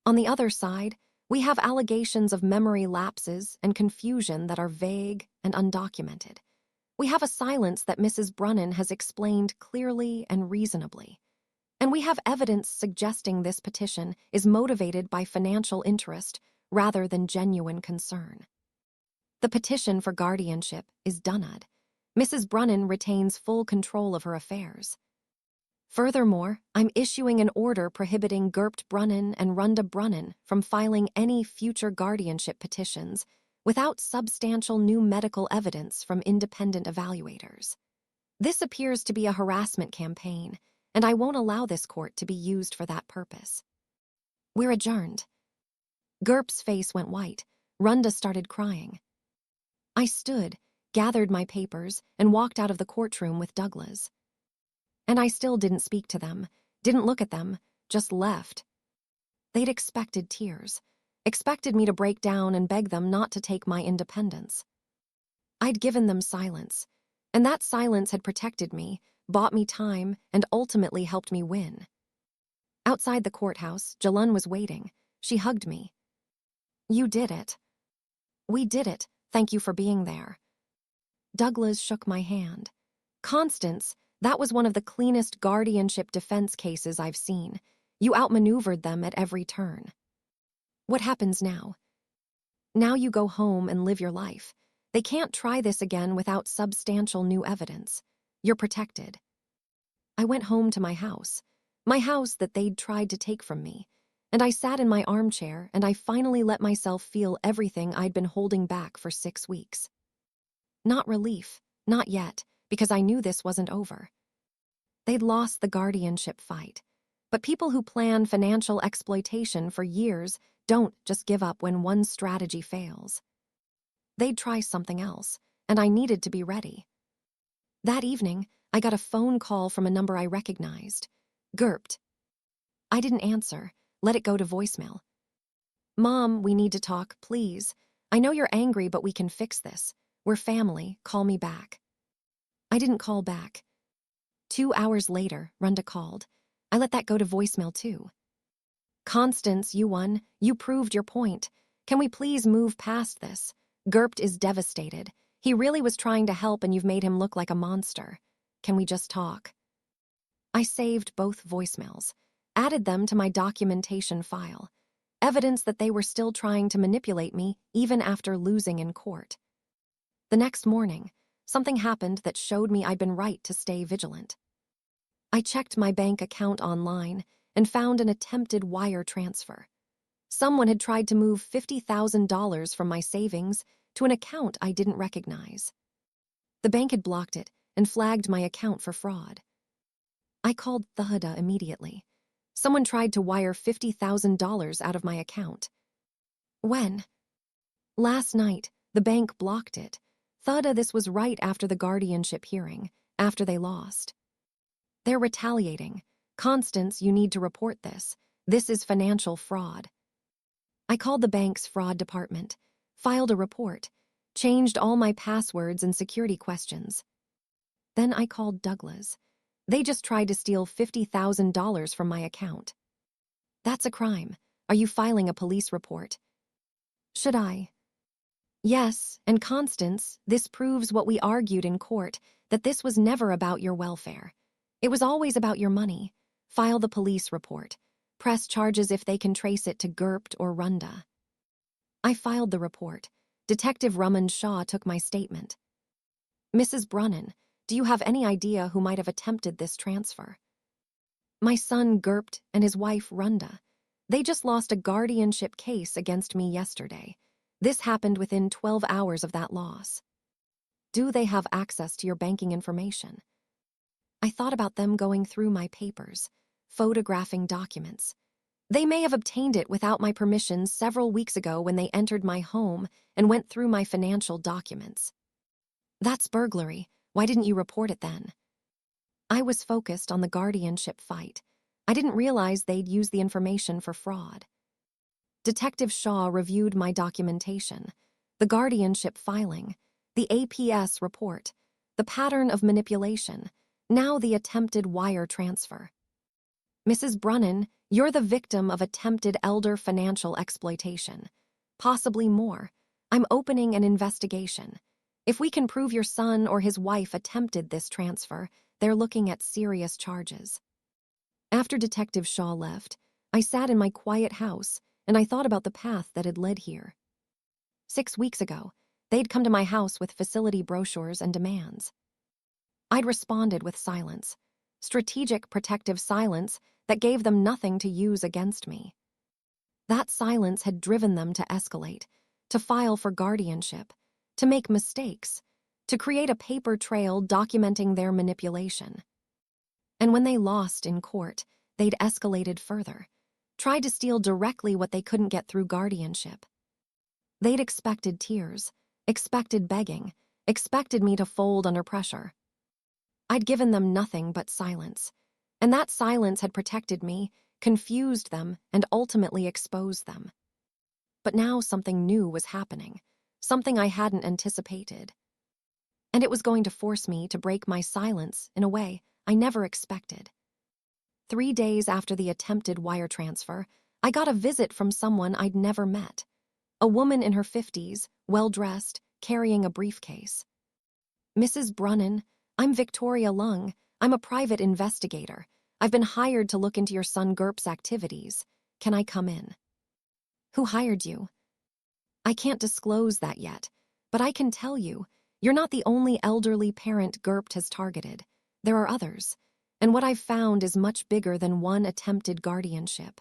Speaker 1: On the other side, we have allegations of memory lapses and confusion that are vague and undocumented. We have a silence that Mrs. Brunnan has explained clearly and reasonably. And we have evidence suggesting this petition is motivated by financial interest rather than genuine concern. The petition for guardianship is denied. Mrs. Brunnan retains full control of her affairs. Furthermore, I'm issuing an order prohibiting Garrett Brunnan and Rhonda Brunnan from filing any future guardianship petitions without substantial new medical evidence from independent evaluators. This appears to be a harassment campaign, and I won't allow this court to be used for that purpose. We're adjourned. Garrett's face went white. Rhonda started crying. I stood, gathered my papers, and walked out of the courtroom with Douglas. And I still didn't speak to them, didn't look at them, just left. They'd expected tears, expected me to break down and beg them not to take my independence. I'd given them silence, and that silence had protected me, bought me time, and ultimately helped me win. Outside the courthouse, Jalun was waiting. She hugged me. You did it. We did it. Thank you for being there. Douglas shook my hand. Constance, that was one of the cleanest guardianship defense cases I've seen. You outmaneuvered them at every turn. What happens now? Now you go home and live your life. They can't try this again without substantial new evidence. You're protected. I went home to my house that they'd tried to take from me, and I sat in my armchair and I finally let myself feel everything I'd been holding back for 6 weeks. Not relief, not yet, because I knew this wasn't over. They'd lost the guardianship fight, but people who plan financial exploitation for years don't just give up when one strategy fails. They'd try something else, and I needed to be ready. That evening, I got a phone call from a number I recognized. Garrett. I didn't answer, let it go to voicemail. Mom, we need to talk, please. I know you're angry, but we can fix this. We're family, call me back. I didn't call back. 2 hours later, Rhonda called. I let that go to voicemail too. Constance, you won. You proved your point. Can we please move past this? Garrett is devastated. He really was trying to help and you've made him look like a monster. Can we just talk? I saved both voicemails, added them to my documentation file. Evidence that they were still trying to manipulate me even after losing in court. The next morning, something happened that showed me I'd been right to stay vigilant. I checked my bank account online and found an attempted wire transfer. Someone had tried to move $50,000 from my savings to an account I didn't recognize. The bank had blocked it and flagged my account for fraud. I called Thuhada immediately. Someone tried to wire $50,000 out of my account. When? Last night, the bank blocked it. Thudda, this was right after the guardianship hearing, after they lost. They're retaliating. Constance, you need to report this. This is financial fraud. I called the bank's fraud department, filed a report, changed all my passwords and security questions. Then I called Douglas. They just tried to steal $50,000 from my account. That's a crime. Are you filing a police report? Should I? Yes, and Constance, this proves what we argued in court, that this was never about your welfare. It was always about your money. File the police report. Press charges if they can trace it to Garrett or Rhonda. I filed the report. Detective Rumman Shaw took my statement. Mrs. Brunnan, do you have any idea who might have attempted this transfer? My son Garrett and his wife Rhonda. They just lost a guardianship case against me yesterday. This happened within 12 hours of that loss. Do they have access to your banking information? I thought about them going through my papers, photographing documents. They may have obtained it without my permission several weeks ago when they entered my home and went through my financial documents. That's burglary. Why didn't you report it then? I was focused on the guardianship fight. I didn't realize they'd use the information for fraud. Detective Shaw reviewed my documentation, the guardianship filing, the APS report, the pattern of manipulation, now the attempted wire transfer. Mrs. Brunnan, you're the victim of attempted elder financial exploitation. Possibly more. I'm opening an investigation. If we can prove your son or his wife attempted this transfer, they're looking at serious charges. After Detective Shaw left, I sat in my quiet house and I thought about the path that had led here. 6 weeks ago, they'd come to my house with facility brochures and demands. I'd responded with silence, strategic protective silence that gave them nothing to use against me. That silence had driven them to escalate, to file for guardianship, to make mistakes, to create a paper trail documenting their manipulation. And when they lost in court, they'd escalated further, tried to steal directly what they couldn't get through guardianship. They'd expected tears, expected begging, expected me to fold under pressure. I'd given them nothing but silence, and that silence had protected me, confused them, and ultimately exposed them. But now something new was happening, something I hadn't anticipated. And it was going to force me to break my silence in a way I never expected. 3 days after the attempted wire transfer, I got a visit from someone I'd never met. A woman in her 50s, well-dressed, carrying a briefcase. Mrs. Brunnan, I'm Victoria Lung. I'm a private investigator. I've been hired to look into your son Garrett's activities. Can I come in? Who hired you? I can't disclose that yet, but I can tell you, you're not the only elderly parent Garrett has targeted. There are others, and what I've found is much bigger than one attempted guardianship.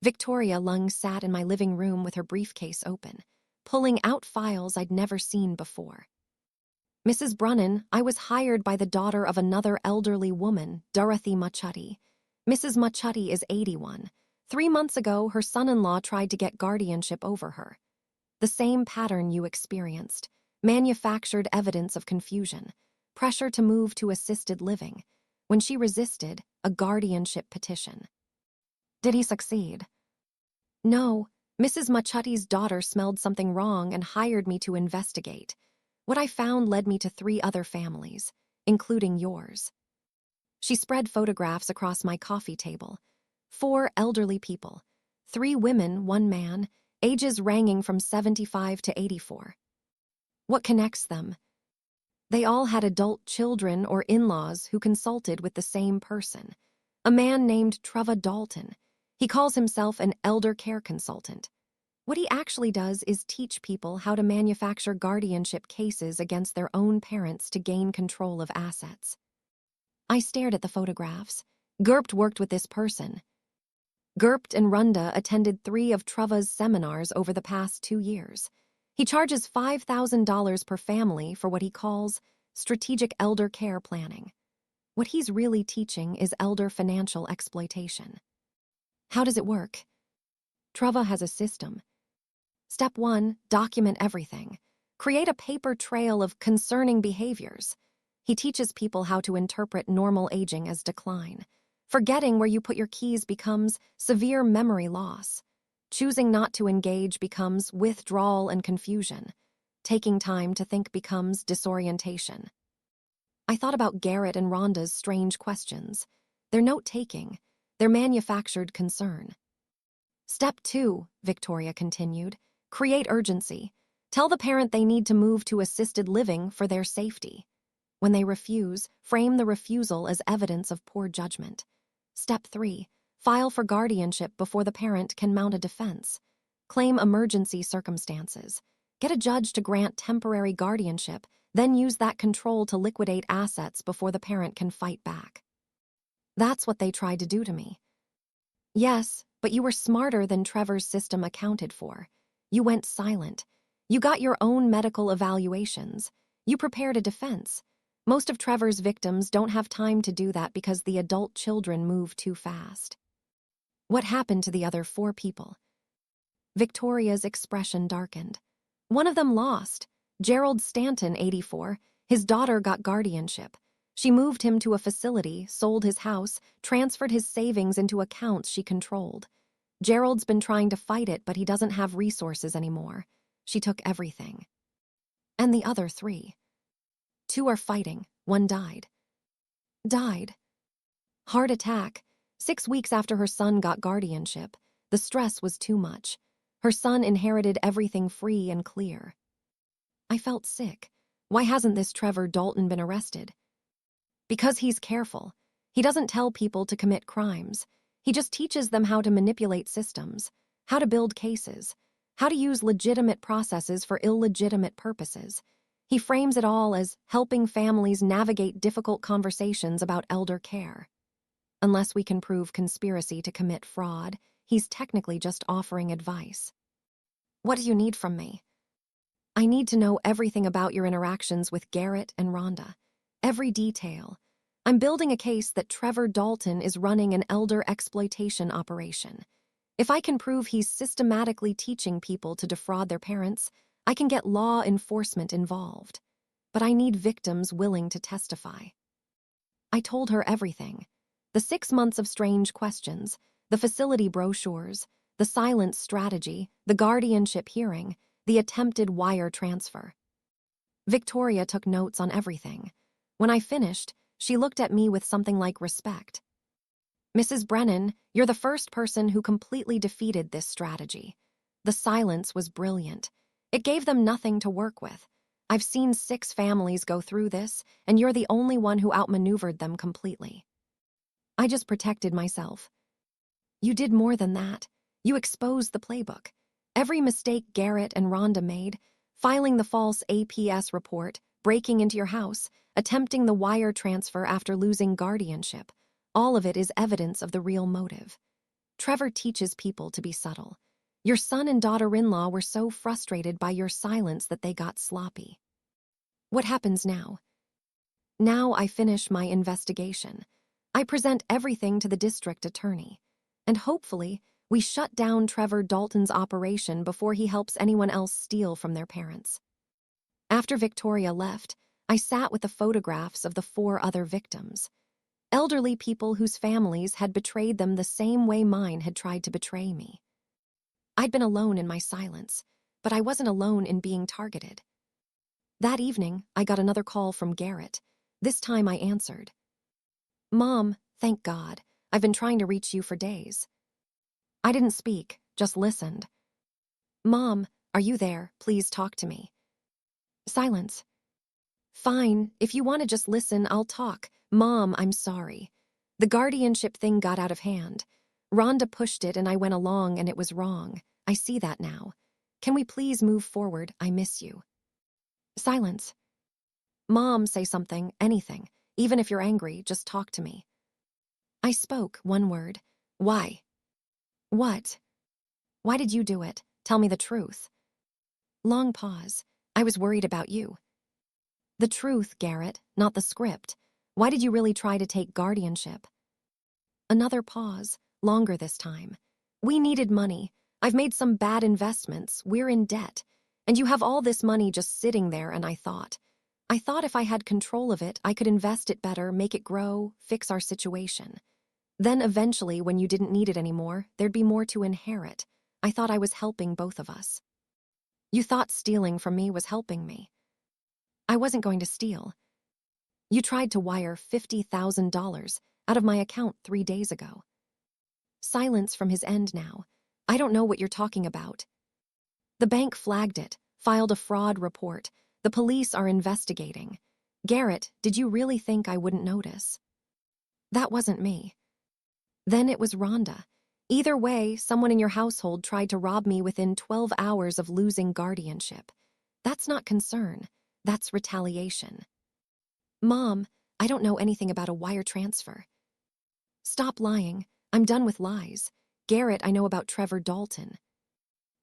Speaker 1: Victoria Lung sat in my living room with her briefcase open, pulling out files I'd never seen before. Mrs. Brunnan, I was hired by the daughter of another elderly woman, Dorothy Machutti. Mrs. Machutti is 81. 3 months ago, her son-in-law tried to get guardianship over her. The same pattern you experienced, manufactured evidence of confusion, pressure to move to assisted living. When she resisted, a guardianship petition. Did he succeed? No, Mrs. Machutti's daughter smelled something wrong and hired me to investigate. What I found led me to 3 other families, including yours. She spread photographs across my coffee table. 4 elderly people, 3 women, 1 man, ages ranging from 75 to 84. What connects them? They all had adult children or in-laws who consulted with the same person, a man named Trevor Dalton. He calls himself an elder care consultant. What he actually does is teach people how to manufacture guardianship cases against their own parents to gain control of assets. I stared at the photographs. Garrett worked with this person. Garrett and Rhonda attended 3 of Trevor's seminars over the past 2 years. He charges $5,000 per family for what he calls strategic elder care planning. What he's really teaching is elder financial exploitation. How does it work? Trevor has a system. Step 1, document everything. Create a paper trail of concerning behaviors. He teaches people how to interpret normal aging as decline. Forgetting where you put your keys becomes severe memory loss. Choosing not to engage becomes withdrawal and confusion. Taking time to think becomes disorientation. I thought about Garrett and Rhonda's strange questions. Their note-taking, their manufactured concern. Step 2, Victoria continued, create urgency. Tell the parent they need to move to assisted living for their safety. When they refuse, frame the refusal as evidence of poor judgment. Step 3, file for guardianship before the parent can mount a defense. Claim emergency circumstances. Get a judge to grant temporary guardianship, then use that control to liquidate assets before the parent can fight back. That's what they tried to do to me. Yes, but you were smarter than Trevor's system accounted for. You went silent. You got your own medical evaluations. You prepared a defense. Most of Trevor's victims don't have time to do that because the adult children move too fast. What happened to the other 4 people? Victoria's expression darkened. One of them lost. Gerald Stanton, 84. His daughter got guardianship. She moved him to a facility, sold his house, transferred his savings into accounts she controlled. Gerald's been trying to fight it, but he doesn't have resources anymore. She took everything. And the other 3. 2 are fighting. 1 died. Died. Heart attack. 6 weeks after her son got guardianship. The stress was too much. Her son inherited everything free and clear. I felt sick. Why hasn't this Trevor Dalton been arrested? Because he's careful. He doesn't tell people to commit crimes. He just teaches them how to manipulate systems, how to build cases, how to use legitimate processes for illegitimate purposes. He frames it all as helping families navigate difficult conversations about elder care. Unless we can prove conspiracy to commit fraud, he's technically just offering advice. What do you need from me? I need to know everything about your interactions with Garrett and Rhonda. Every detail. I'm building a case that Trevor Dalton is running an elder exploitation operation. If I can prove he's systematically teaching people to defraud their parents, I can get law enforcement involved. But I need victims willing to testify. I told her everything. The 6 months of strange questions, the facility brochures, the silence strategy, the guardianship hearing, the attempted wire transfer. Victoria took notes on everything. When I finished, she looked at me with something like respect. Mrs. Brennan, you're the first person who completely defeated this strategy. The silence was brilliant. It gave them nothing to work with. I've seen 6 families go through this, and you're the only one who outmaneuvered them completely. I just protected myself. You did more than that. You exposed the playbook. Every mistake Garrett and Rhonda made, filing the false APS report, breaking into your house, attempting the wire transfer after losing guardianship, all of it is evidence of the real motive. Trevor teaches people to be subtle. Your son and daughter-in-law were so frustrated by your silence that they got sloppy. What happens now? Now I finish my investigation. I present everything to the district attorney. And hopefully, we shut down Trevor Dalton's operation before he helps anyone else steal from their parents. After Victoria left, I sat with the photographs of the 4 other victims. Elderly people whose families had betrayed them the same way mine had tried to betray me. I'd been alone in my silence, but I wasn't alone in being targeted. That evening, I got another call from Garrett. This time I answered. Mom, thank God. I've been trying to reach you for days. I didn't speak, just listened. Mom, are you there? Please talk to me. Silence. Fine, if you want to just listen, I'll talk. Mom, I'm sorry. The guardianship thing got out of hand. Rhonda pushed it and I went along and it was wrong. I see that now. Can we please move forward? I miss you. Silence. Mom, say something, anything. Even if you're angry, just talk to me. I spoke, one word. Why? What? Why did you do it? Tell me the truth. Long pause. I was worried about you. The truth, Garrett, not the script. Why did you really try to take guardianship? Another pause. Longer this time. We needed money. I've made some bad investments. We're in debt. And you have all this money just sitting there, and I thought if I had control of it, I could invest it better, make it grow, fix our situation. Then eventually, when you didn't need it anymore, there'd be more to inherit. I thought I was helping both of us. You thought stealing from me was helping me. I wasn't going to steal. You tried to wire $50,000 out of my account 3 days ago. Silence from his end now. I don't know what you're talking about. The bank flagged it, filed a fraud report. The police are investigating. Garrett, did you really think I wouldn't notice? That wasn't me. Then it was Rhonda. Either way, someone in your household tried to rob me within 12 hours of losing guardianship. That's not concern. That's retaliation. Mom, I don't know anything about a wire transfer. Stop lying. I'm done with lies. Garrett, I know about Trevor Dalton.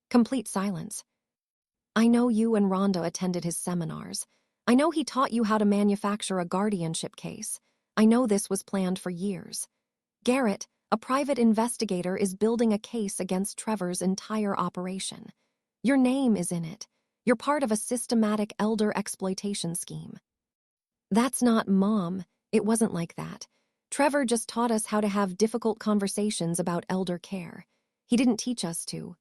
Speaker 1: Complete silence. I know you and Rhonda attended his seminars. I know he taught you how to manufacture a guardianship case. I know this was planned for years. Garrett, a private investigator, is building a case against Trevor's entire operation. Your name is in it. You're part of a systematic elder exploitation scheme. That's not Mom. It wasn't like that. Trevor just taught us how to have difficult conversations about elder care. He didn't teach us to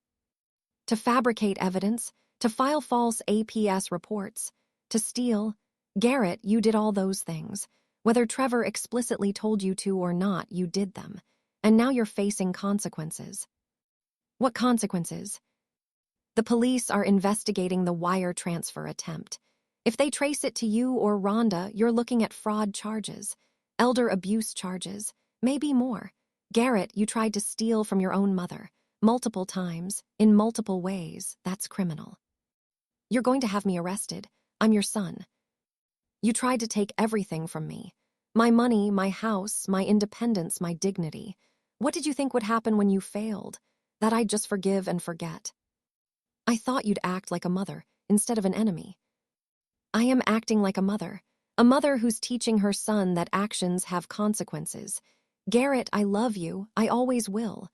Speaker 1: fabricate evidence, to file false APS reports, to steal. Garrett, you did all those things. Whether Trevor explicitly told you to or not, you did them. And now you're facing consequences. What consequences? The police are investigating the wire transfer attempt. If they trace it to you or Rhonda, you're looking at fraud charges, elder abuse charges, maybe more. Garrett, you tried to steal from your own mother. Multiple times, in multiple ways. That's criminal. You're going to have me arrested. I'm your son. You tried to take everything from me. My money, my house, my independence, my dignity. What did you think would happen when you failed? That I'd just forgive and forget? I thought you'd act like a mother instead of an enemy. I am acting like a mother who's teaching her son that actions have consequences. Garrett, I love you. I always will.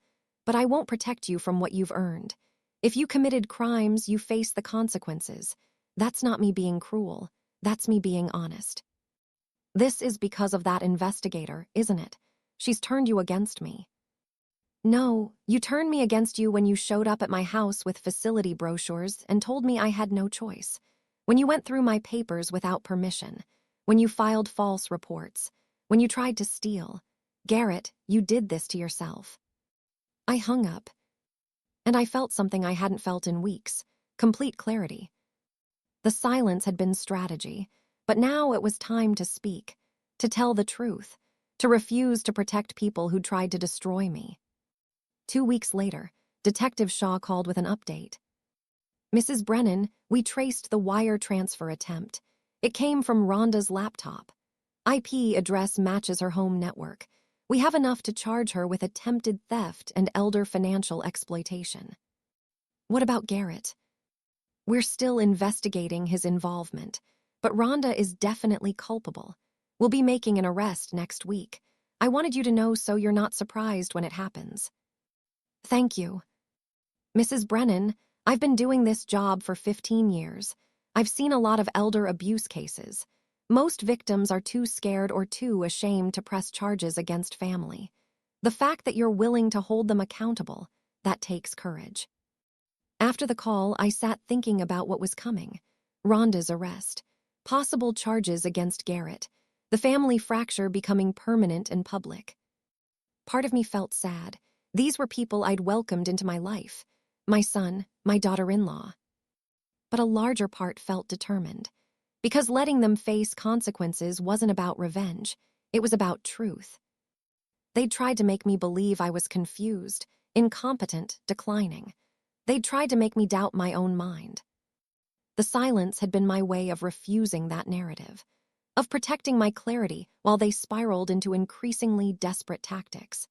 Speaker 1: But I won't protect you from what you've earned. If you committed crimes, you face the consequences. That's not me being cruel. That's me being honest. This is because of that investigator, isn't it? She's turned you against me. No, you turned me against you when you showed up at my house with facility brochures and told me I had no choice. When you went through my papers without permission. When you filed false reports. When you tried to steal. Garrett, you did this to yourself. I hung up. And I felt something I hadn't felt in weeks. Complete clarity. The silence had been strategy, but now it was time to speak, to tell the truth, to refuse to protect people who tried to destroy me. 2 weeks later, Detective Shaw called with an update. Mrs. Brennan, we traced the wire transfer attempt. It came from Rhonda's laptop. IP address matches her home network. We have enough to charge her with attempted theft and elder financial exploitation. What about Garrett? We're still investigating his involvement, but Rhonda is definitely culpable. We'll be making an arrest next week. I wanted you to know so you're not surprised when it happens. Thank you. Mrs. Brennan, I've been doing this job for 15 years. I've seen a lot of elder abuse cases. Most victims are too scared or too ashamed to press charges against family. The fact that you're willing to hold them accountable, that takes courage. After the call, I sat thinking about what was coming. Rhonda's arrest, possible charges against Garrett, the family fracture becoming permanent and public. Part of me felt sad. These were people I'd welcomed into my life. My son, my daughter-in-law. But a larger part felt determined. Because letting them face consequences wasn't about revenge. It was about truth. They'd tried to make me believe I was confused, incompetent, declining. They'd tried to make me doubt my own mind. The silence had been my way of refusing that narrative, of protecting my clarity while they spiraled into increasingly desperate tactics.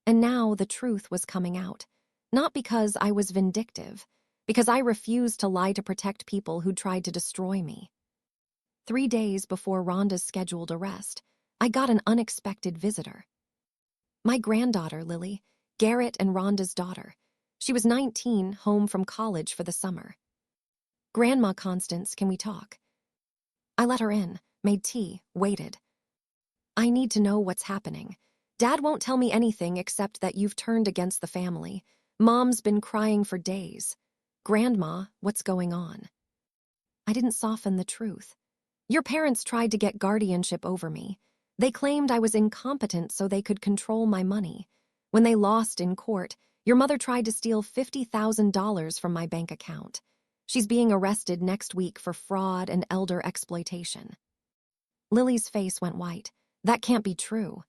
Speaker 1: And now the truth was coming out, not because I was vindictive, because I refused to lie to protect people who tried to destroy me. 3 days before Rhonda's scheduled arrest, I got an unexpected visitor. My granddaughter, Lily, Garrett and Rhonda's daughter. She was 19, home from college for the summer. Grandma Constance, can we talk? I let her in, made tea, waited. I need to know what's happening. Dad won't tell me anything except that you've turned against the family. Mom's been crying for days. Grandma, what's going on? I didn't soften the truth. Your parents tried to get guardianship over me. They claimed I was incompetent so they could control my money. When they lost in court, your mother tried to steal $50,000 from my bank account. She's being arrested next week for fraud and elder exploitation. Lily's face went white. That can't be true.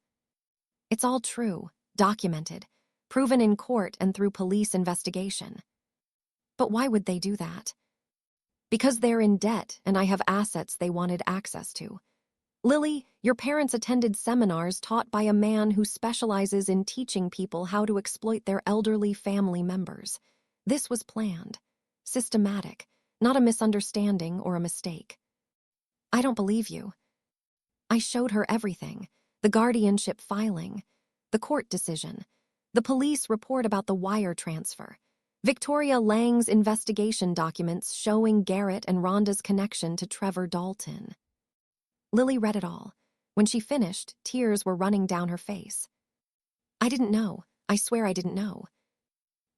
Speaker 1: It's all true, documented, proven in court and through police investigation. But why would they do that? Because they're in debt and I have assets they wanted access to. Lily, your parents attended seminars taught by a man who specializes in teaching people how to exploit their elderly family members. This was planned, systematic, not a misunderstanding or a mistake. I don't believe you. I showed her everything, the guardianship filing, the court decision, the police report about the wire transfer, Victoria Lang's investigation documents showing Garrett and Rhonda's connection to Trevor Dalton. Lily read it all. When she finished, tears were running down her face. I didn't know. I swear I didn't know.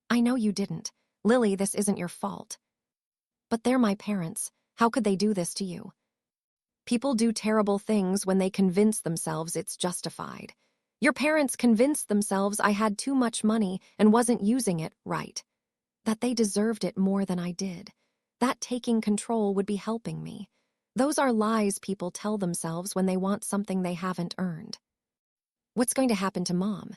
Speaker 1: I know you didn't. Lily, this isn't your fault. But they're my parents. How could they do this to you? People do terrible things when they convince themselves it's justified. Your parents convinced themselves I had too much money and wasn't using it right. That they deserved it more than I did. That taking control would be helping me. Those are lies people tell themselves when they want something they haven't earned. What's going to happen to Mom?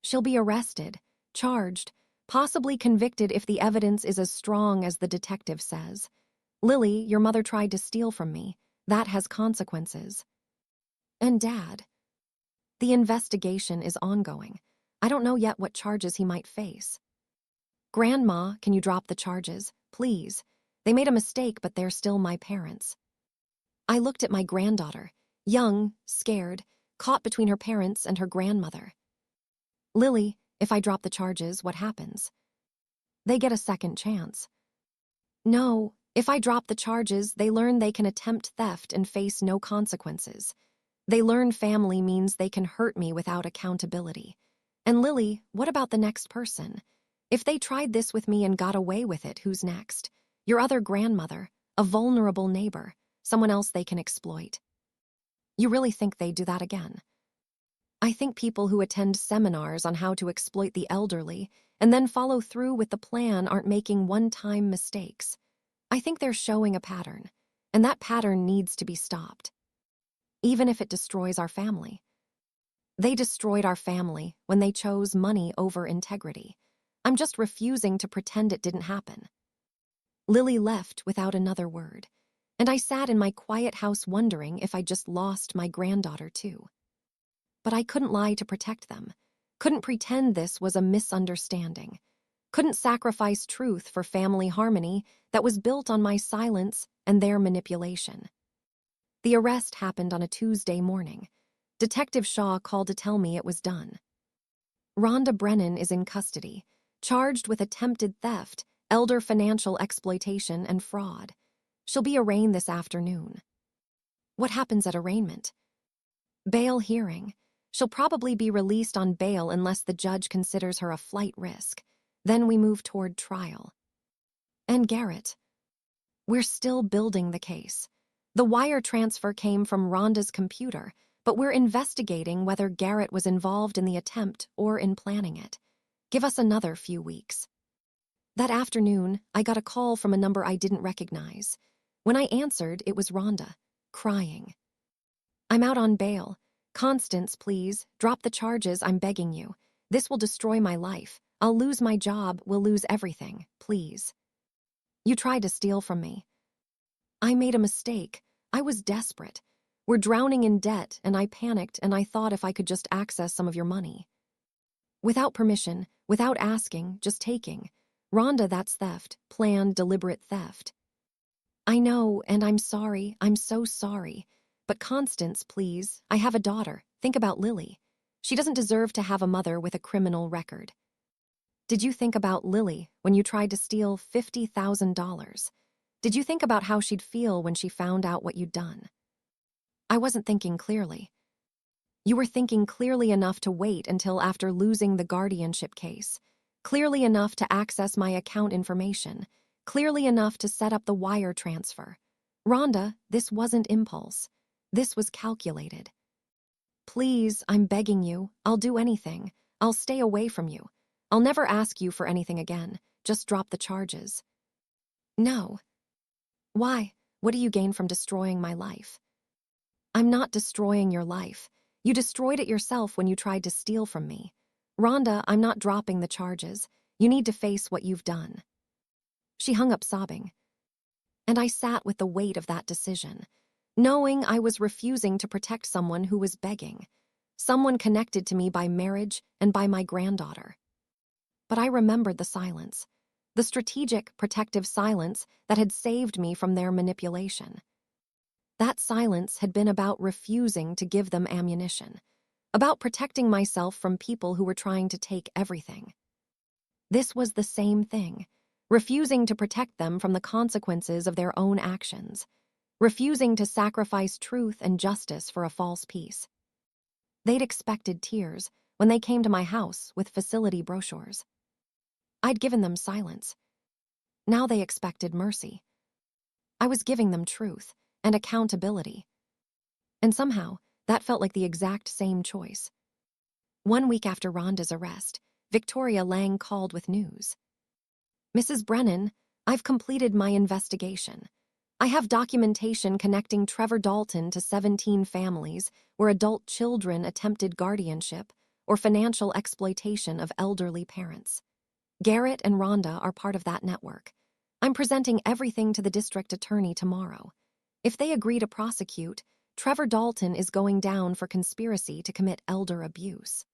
Speaker 1: She'll be arrested, charged, possibly convicted if the evidence is as strong as the detective says. Lily, your mother tried to steal from me. That has consequences. And Dad? The investigation is ongoing. I don't know yet what charges he might face. Grandma, can you drop the charges, please? They made a mistake, but they're still my parents. I looked at my granddaughter, young, scared, caught between her parents and her grandmother. Lily, if I drop the charges, what happens? They get a second chance. No, if I drop the charges, they learn they can attempt theft and face no consequences. They learn family means they can hurt me without accountability. And Lily, what about the next person? If they tried this with me and got away with it, who's next? Your other grandmother, a vulnerable neighbor, someone else they can exploit. You really think they'd do that again? I think people who attend seminars on how to exploit the elderly and then follow through with the plan aren't making one-time mistakes. I think they're showing a pattern, and that pattern needs to be stopped. Even if it destroys our family. They destroyed our family when they chose money over integrity. I'm just refusing to pretend it didn't happen. Lily left without another word, and I sat in my quiet house wondering if I just lost my granddaughter too. But I couldn't lie to protect them, couldn't pretend this was a misunderstanding, couldn't sacrifice truth for family harmony that was built on my silence and their manipulation. The arrest happened on a Tuesday morning. Detective Shaw called to tell me it was done. Rhonda Brennan is in custody, charged with attempted theft, elder financial exploitation, and fraud. She'll be arraigned this afternoon. What happens at arraignment? Bail hearing. She'll probably be released on bail unless the judge considers her a flight risk. Then we move toward trial. And Garrett. We're still building the case. The wire transfer came from Rhonda's computer, but we're investigating whether Garrett was involved in the attempt or in planning it. Give us another few weeks. That afternoon, I got a call from a number I didn't recognize. When I answered, it was Rhonda, crying. I'm out on bail. Constance, please, drop the charges, I'm begging you. This will destroy my life. I'll lose my job, we'll lose everything, please. You tried to steal from me. I made a mistake. I was desperate. We're drowning in debt, and I panicked, and I thought if I could just access some of your money. Without permission, without asking, just taking. Rhonda, that's theft, planned, deliberate theft. I know, and I'm sorry, I'm so sorry. But Constance, please, I have a daughter. Think about Lily. She doesn't deserve to have a mother with a criminal record. Did you think about Lily when you tried to steal $50,000? Did you think about how she'd feel when she found out what you'd done? I wasn't thinking clearly. You were thinking clearly enough to wait until after losing the guardianship case, clearly enough to access my account information, clearly enough to set up the wire transfer. Rhonda, this wasn't impulse. This was calculated. Please, I'm begging you. I'll do anything. I'll stay away from you. I'll never ask you for anything again. Just drop the charges. No. Why? What do you gain from destroying my life? I'm not destroying your life. You destroyed it yourself when you tried to steal from me. Rhonda, I'm not dropping the charges. You need to face what you've done. She hung up sobbing. And I sat with the weight of that decision, knowing I was refusing to protect someone who was begging, someone connected to me by marriage and by my granddaughter. But I remembered the silence, the strategic, protective silence that had saved me from their manipulation. That silence had been about refusing to give them ammunition, about protecting myself from people who were trying to take everything. This was the same thing, refusing to protect them from the consequences of their own actions, refusing to sacrifice truth and justice for a false peace. They'd expected tears when they came to my house with facility brochures. I'd given them silence. Now they expected mercy. I was giving them truth and accountability. And somehow, that felt like the exact same choice. 1 week after Rhonda's arrest, Victoria Lang called with news. Mrs. Brennan, I've completed my investigation. I have documentation connecting Trevor Dalton to 17 families where adult children attempted guardianship or financial exploitation of elderly parents. Garrett and Rhonda are part of that network. I'm presenting everything to the district attorney tomorrow. If they agree to prosecute, Trevor Dalton is going down for conspiracy to commit elder abuse.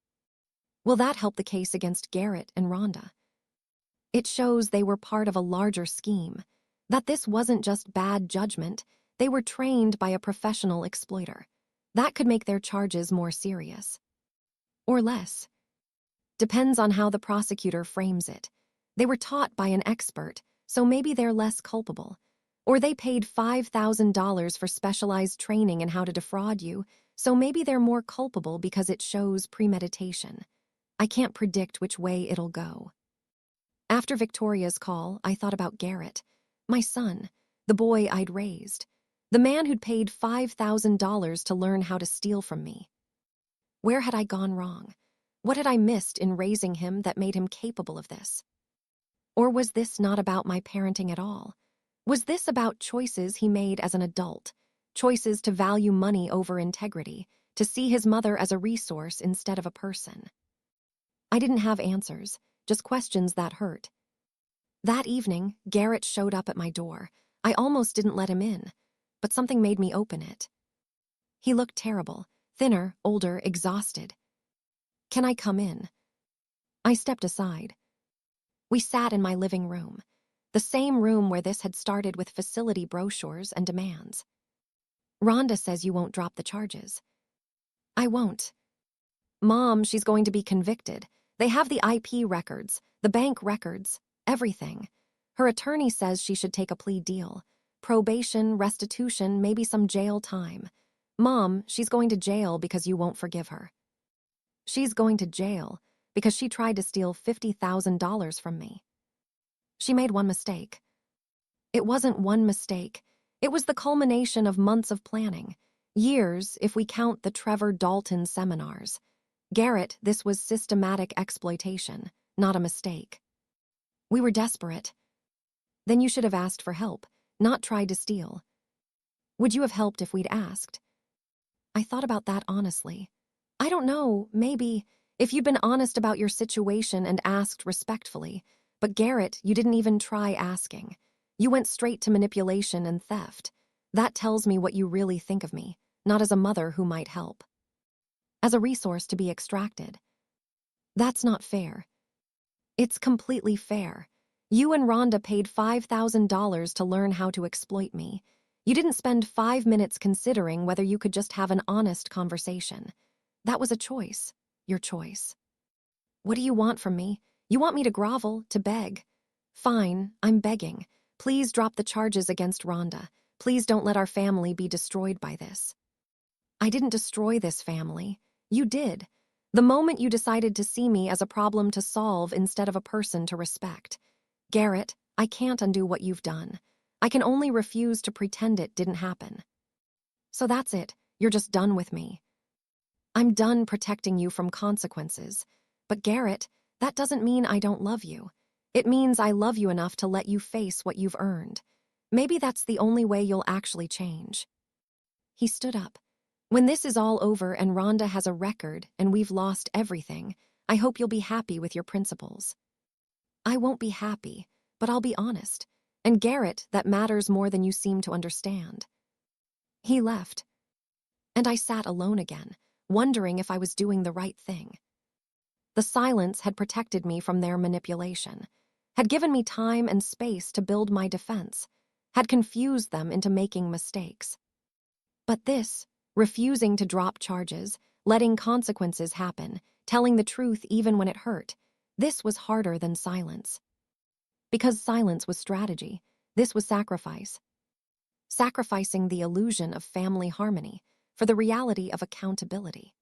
Speaker 1: Will that help the case against Garrett and Rhonda? It shows they were part of a larger scheme, that this wasn't just bad judgment, they were trained by a professional exploiter. That could make their charges more serious. Or less. Depends on how the prosecutor frames it. They were taught by an expert, so maybe they're less culpable. Or they paid $5,000 for specialized training in how to defraud you, so maybe they're more culpable because it shows premeditation. I can't predict which way it'll go. After Victoria's call, I thought about Garrett, my son, the boy I'd raised, the man who'd paid $5,000 to learn how to steal from me. Where had I gone wrong? What had I missed in raising him that made him capable of this? Or was this not about my parenting at all? Was this about choices he made as an adult, choices to value money over integrity, to see his mother as a resource instead of a person? I didn't have answers, just questions that hurt. That evening, Garrett showed up at my door. I almost didn't let him in, but something made me open it. He looked terrible, thinner, older, exhausted. Can I come in? I stepped aside. We sat in my living room, the same room where this had started with facility brochures and demands. Rhonda says you won't drop the charges. I won't. Mom, she's going to be convicted. They have the IP records, the bank records, everything. Her attorney says she should take a plea deal. Probation, restitution, maybe some jail time. Mom, she's going to jail because you won't forgive her. She's going to jail because she tried to steal $50,000 from me. She made one mistake. It wasn't one mistake. It was the culmination of months of planning. Years, if we count the Trevor Dalton seminars. Garrett, this was systematic exploitation, not a mistake. We were desperate. Then you should have asked for help, not tried to steal. Would you have helped if we'd asked? I thought about that honestly. I don't know, maybe, if you'd been honest about your situation and asked respectfully. But Garrett, you didn't even try asking. You went straight to manipulation and theft. That tells me what you really think of me, not as a mother who might help. As a resource to be extracted. That's not fair. It's completely fair. You and Rhonda paid $5,000 to learn how to exploit me. You didn't spend 5 minutes considering whether you could just have an honest conversation. That was a choice. Your choice. What do you want from me? You want me to grovel, to beg? Fine, I'm begging. Please drop the charges against Rhonda. Please don't let our family be destroyed by this. I didn't destroy this family. You did. The moment you decided to see me as a problem to solve instead of a person to respect. Garrett, I can't undo what you've done. I can only refuse to pretend it didn't happen. So that's it. You're just done with me. I'm done protecting you from consequences. But Garrett, that doesn't mean I don't love you. It means I love you enough to let you face what you've earned. Maybe that's the only way you'll actually change. He stood up. When this is all over and Rhonda has a record and we've lost everything, I hope you'll be happy with your principles. I won't be happy, but I'll be honest. And Garrett, that matters more than you seem to understand. He left. And I sat alone again, wondering if I was doing the right thing. The silence had protected me from their manipulation, had given me time and space to build my defense, had confused them into making mistakes. But this, refusing to drop charges, letting consequences happen, telling the truth even when it hurt, this was harder than silence. Because silence was strategy, this was sacrifice. Sacrificing the illusion of family harmony for the reality of accountability.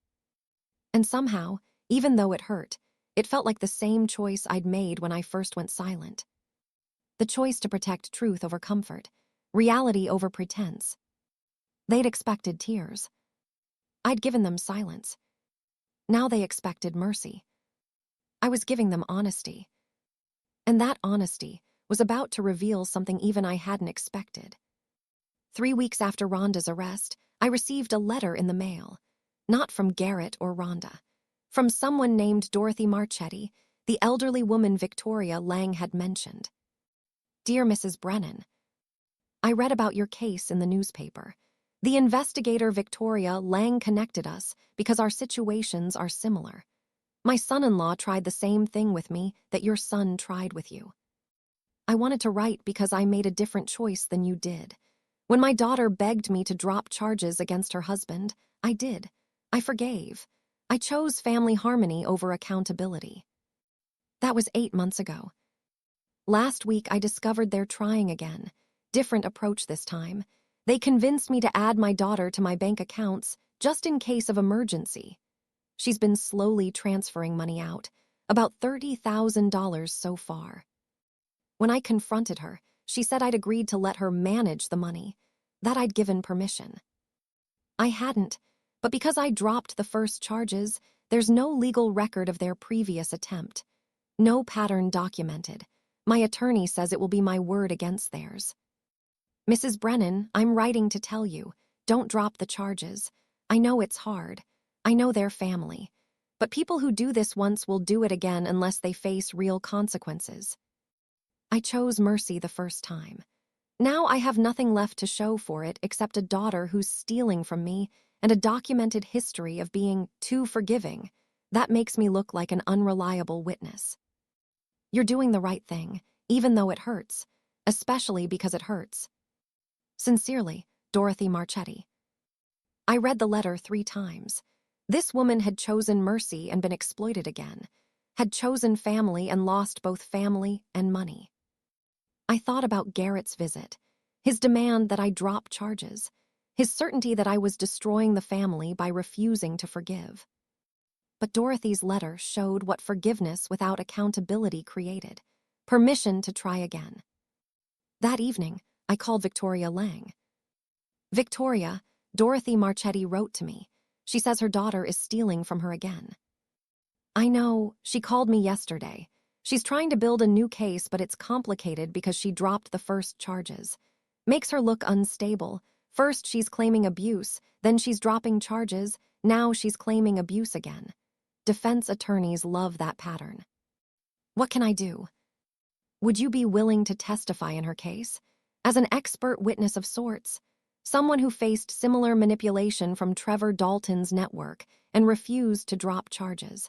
Speaker 1: And somehow, even though it hurt, it felt like the same choice I'd made when I first went silent. The choice to protect truth over comfort, reality over pretense. They'd expected tears. I'd given them silence. Now they expected mercy. I was giving them honesty. And that honesty was about to reveal something even I hadn't expected. 3 weeks after Rhonda's arrest, I received a letter in the mail. Not from Garrett or Rhonda. From someone named Dorothy Marchetti, the elderly woman Victoria Lang had mentioned. Dear Mrs. Brennan, I read about your case in the newspaper. The investigator Victoria Lang connected us because our situations are similar. My son-in-law tried the same thing with me that your son tried with you. I wanted to write because I made a different choice than you did. When my daughter begged me to drop charges against her husband, I did. I forgave. I chose family harmony over accountability. That was 8 months ago. Last week, I discovered they're trying again. Different approach this time. They convinced me to add my daughter to my bank accounts just in case of emergency. She's been slowly transferring money out, about $30,000 so far. When I confronted her, she said I'd agreed to let her manage the money, that I'd given permission. I hadn't, but because I dropped the first charges, there's no legal record of their previous attempt. No pattern documented. My attorney says it will be my word against theirs. Mrs. Brennan, I'm writing to tell you, don't drop the charges. I know it's hard. I know they're family. But people who do this once will do it again unless they face real consequences. I chose mercy the first time. Now I have nothing left to show for it except a daughter who's stealing from me and a documented history of being too forgiving. That makes me look like an unreliable witness. You're doing the right thing, even though it hurts, especially because it hurts. Sincerely, Dorothy Marchetti. I read the letter 3 times. This woman had chosen mercy and been exploited again, had chosen family and lost both family and money. I thought about Garrett's visit, his demand that I drop charges, his certainty that I was destroying the family by refusing to forgive. But Dorothy's letter showed what forgiveness without accountability created, permission to try again. That evening, I called Victoria Lang. Victoria, Dorothy Marchetti wrote to me. She says her daughter is stealing from her again. I know, she called me yesterday. She's trying to build a new case, but it's complicated because she dropped the first charges. Makes her look unstable. First she's claiming abuse, then she's dropping charges, now she's claiming abuse again. Defense attorneys love that pattern. What can I do? Would you be willing to testify in her case? As an expert witness of sorts, someone who faced similar manipulation from Trevor Dalton's network and refused to drop charges.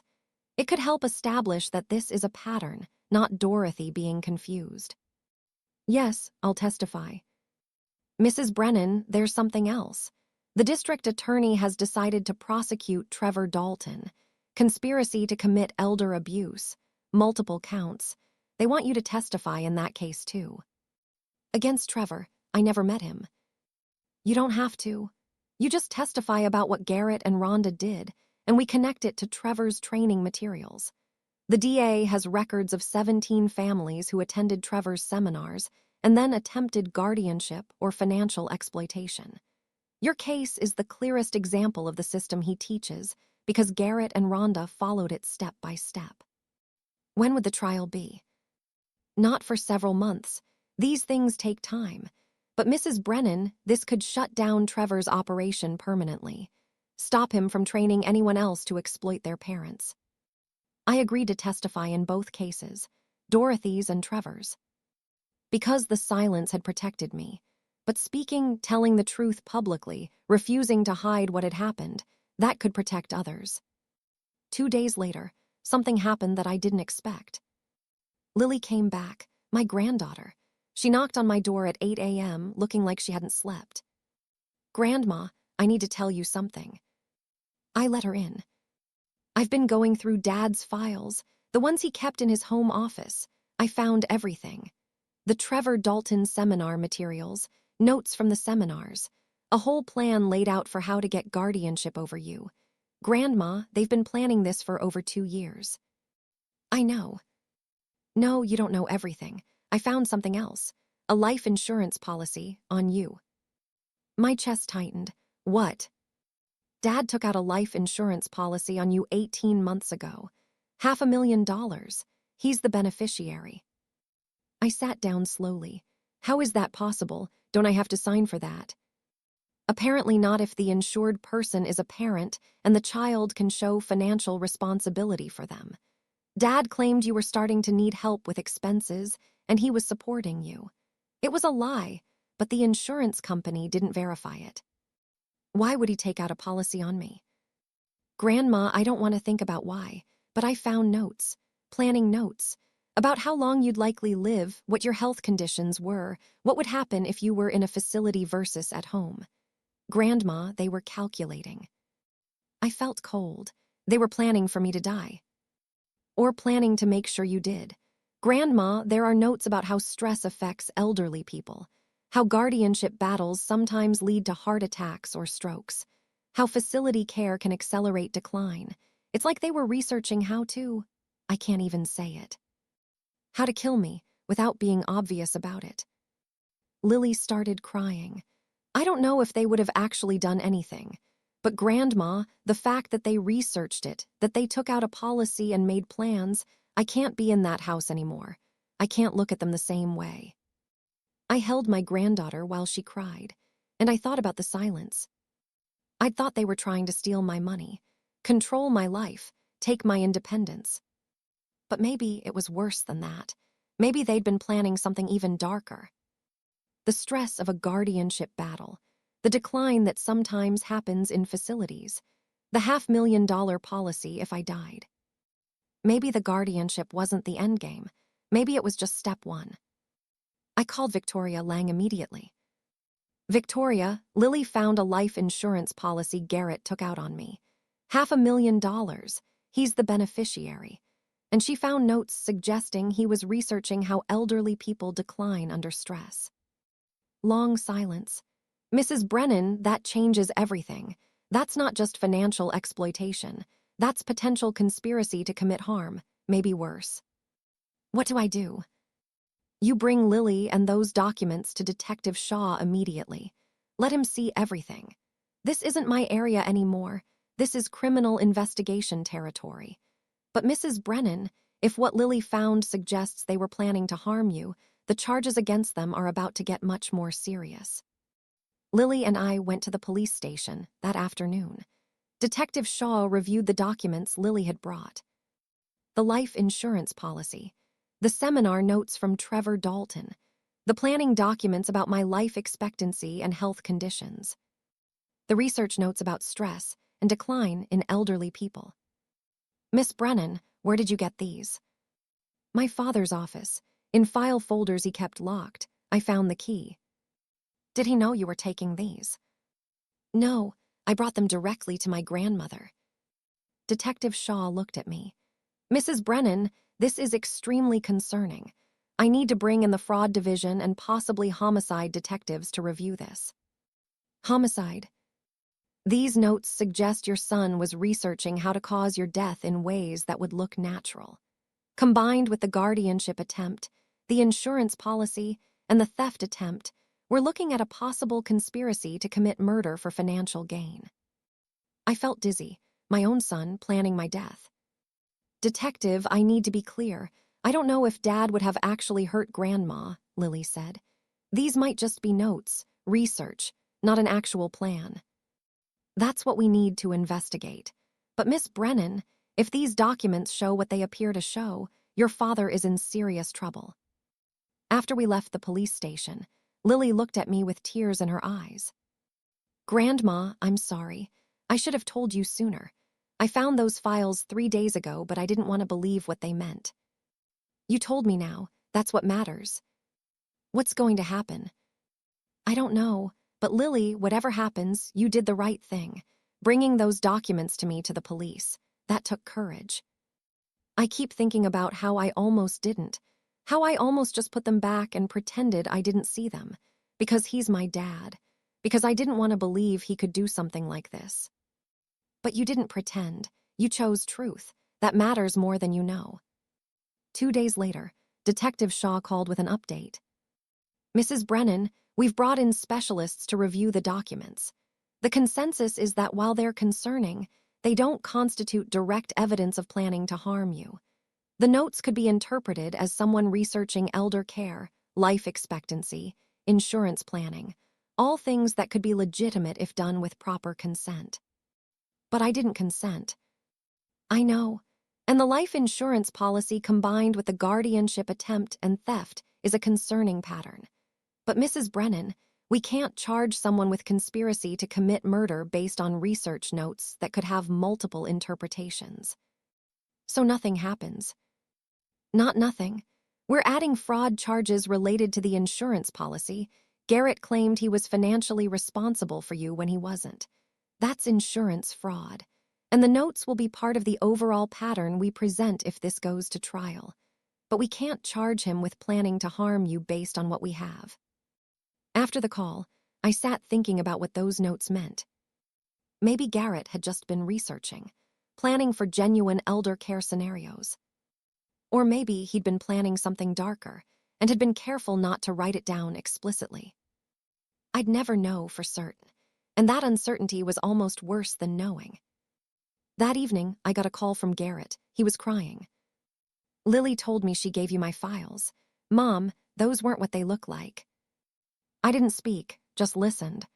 Speaker 1: It could help establish that this is a pattern, not Dorothy being confused. Yes, I'll testify. Mrs. Brennan, there's something else. The district attorney has decided to prosecute Trevor Dalton. Conspiracy to commit elder abuse, multiple counts. They want you to testify in that case too. Against Trevor, I never met him. You don't have to. You just testify about what Garrett and Rhonda did, and we connect it to Trevor's training materials. The DA has records of 17 families who attended Trevor's seminars and then attempted guardianship or financial exploitation. Your case is the clearest example of the system he teaches because Garrett and Rhonda followed it step by step. When would the trial be? Not for several months. These things take time. But Mrs. Brennan, this could shut down Trevor's operation permanently, stop him from training anyone else to exploit their parents. I agreed to testify in both cases, Dorothy's and Trevor's. Because the silence had protected me, but speaking, telling the truth publicly, refusing to hide what had happened, that could protect others. 2 days later, something happened that I didn't expect. Lily came back, my granddaughter. She knocked on my door at 8 a.m., looking like she hadn't slept. "Grandma, I need to tell you something." I let her in. "I've been going through Dad's files, the ones he kept in his home office. I found everything. The Trevor Dalton seminar materials, notes from the seminars, a whole plan laid out for how to get guardianship over you. Grandma, they've been planning this for over 2 years." "I know." "No, you don't know everything. I found something else. A life insurance policy on you." My chest tightened. "What?" "Dad took out a life insurance policy on you 18 months ago. $500,000. He's the beneficiary." I sat down slowly. "How is that possible? Don't I have to sign for that?" "Apparently not if the insured person is a parent and the child can show financial responsibility for them. Dad claimed you were starting to need help with expenses and he was supporting you. It was a lie, but the insurance company didn't verify it." "Why would he take out a policy on me?" "Grandma, I don't want to think about why, but I found notes, planning notes, about how long you'd likely live, what your health conditions were, what would happen if you were in a facility versus at home. Grandma, they were calculating." I felt cold. They were planning for me to die. "Or planning to make sure you did. Grandma, there are notes about how stress affects elderly people, how guardianship battles sometimes lead to heart attacks or strokes, how facility care can accelerate decline. It's like they were researching how to, I can't even say it, how to kill me without being obvious about it." Lily started crying. "I don't know if they would have actually done anything. But Grandma, the fact that they researched it, that they took out a policy and made plans, I can't be in that house anymore. I can't look at them the same way." I held my granddaughter while she cried, and I thought about the silence. I'd thought they were trying to steal my money, control my life, take my independence. But maybe it was worse than that. Maybe they'd been planning something even darker. The stress of a guardianship battle, the decline that sometimes happens in facilities, the $500,000 policy if I died. Maybe the guardianship wasn't the endgame. Maybe it was just step one. I called Victoria Lang immediately. "Victoria, Lily found a life insurance policy Garrett took out on me. $500,000. He's the beneficiary. And she found notes suggesting he was researching how elderly people decline under stress." Long silence. "Mrs. Brennan, that changes everything. That's not just financial exploitation. That's potential conspiracy to commit harm, maybe worse." "What do I do?" "You bring Lily and those documents to Detective Shaw immediately. Let him see everything. This isn't my area anymore. This is criminal investigation territory. But Mrs. Brennan, if what Lily found suggests they were planning to harm you, the charges against them are about to get much more serious." Lily and I went to the police station that afternoon. Detective Shaw reviewed the documents Lily had brought. The life insurance policy, the seminar notes from Trevor Dalton, the planning documents about my life expectancy and health conditions, the research notes about stress and decline in elderly people. "Miss Brennan, where did you get these?" "My father's office. In file folders he kept locked. I found the key." "Did he know you were taking these?" "No, I brought them directly to my grandmother." Detective Shaw looked at me. Mrs. Brennan, this is extremely concerning. I need to bring in the fraud division and possibly homicide detectives to review this. Homicide. These notes suggest your son was researching how to cause your death in ways that would look natural. Combined with the guardianship attempt, the insurance policy, and the theft attempt, we're looking at a possible conspiracy to commit murder for financial gain. I felt dizzy, my own son planning my death. Detective, I need to be clear. I don't know if Dad would have actually hurt Grandma, Lily said. These might just be notes, research, not an actual plan. That's what we need to investigate. But Miss Brennan, if these documents show what they appear to show, your father is in serious trouble. After we left the police station, Lily looked at me with tears in her eyes. Grandma, I'm sorry. I should have told you sooner. I found those files 3 days ago, but I didn't want to believe what they meant. You told me now. That's what matters. What's going to happen? I don't know. But Lily, whatever happens, you did the right thing. Bringing those documents to me to the police. That took courage. I keep thinking about how I almost didn't. How I almost just put them back and pretended I didn't see them. Because he's my dad. Because I didn't want to believe he could do something like this. But you didn't pretend. You chose truth. That matters more than you know. 2 days later, Detective Shaw called with an update. Mrs. Brennan, we've brought in specialists to review the documents. The consensus is that while they're concerning, they don't constitute direct evidence of planning to harm you. The notes could be interpreted as someone researching elder care, life expectancy, insurance planning, all things that could be legitimate if done with proper consent. But I didn't consent. I know. And the life insurance policy combined with the guardianship attempt and theft is a concerning pattern. But Mrs. Brennan, we can't charge someone with conspiracy to commit murder based on research notes that could have multiple interpretations. So nothing happens. Not nothing. We're adding fraud charges related to the insurance policy. Garrett claimed he was financially responsible for you when he wasn't. That's insurance fraud. And the notes will be part of the overall pattern we present if this goes to trial. But we can't charge him with planning to harm you based on what we have. After the call, I sat thinking about what those notes meant. Maybe Garrett had just been researching, planning for genuine elder care scenarios. Or maybe he'd been planning something darker and had been careful not to write it down explicitly. I'd never know for certain, and that uncertainty was almost worse than knowing. That evening, I got a call from Garrett. He was crying. Lily told me she gave you my files. Mom, those weren't what they look like. I didn't speak, just listened.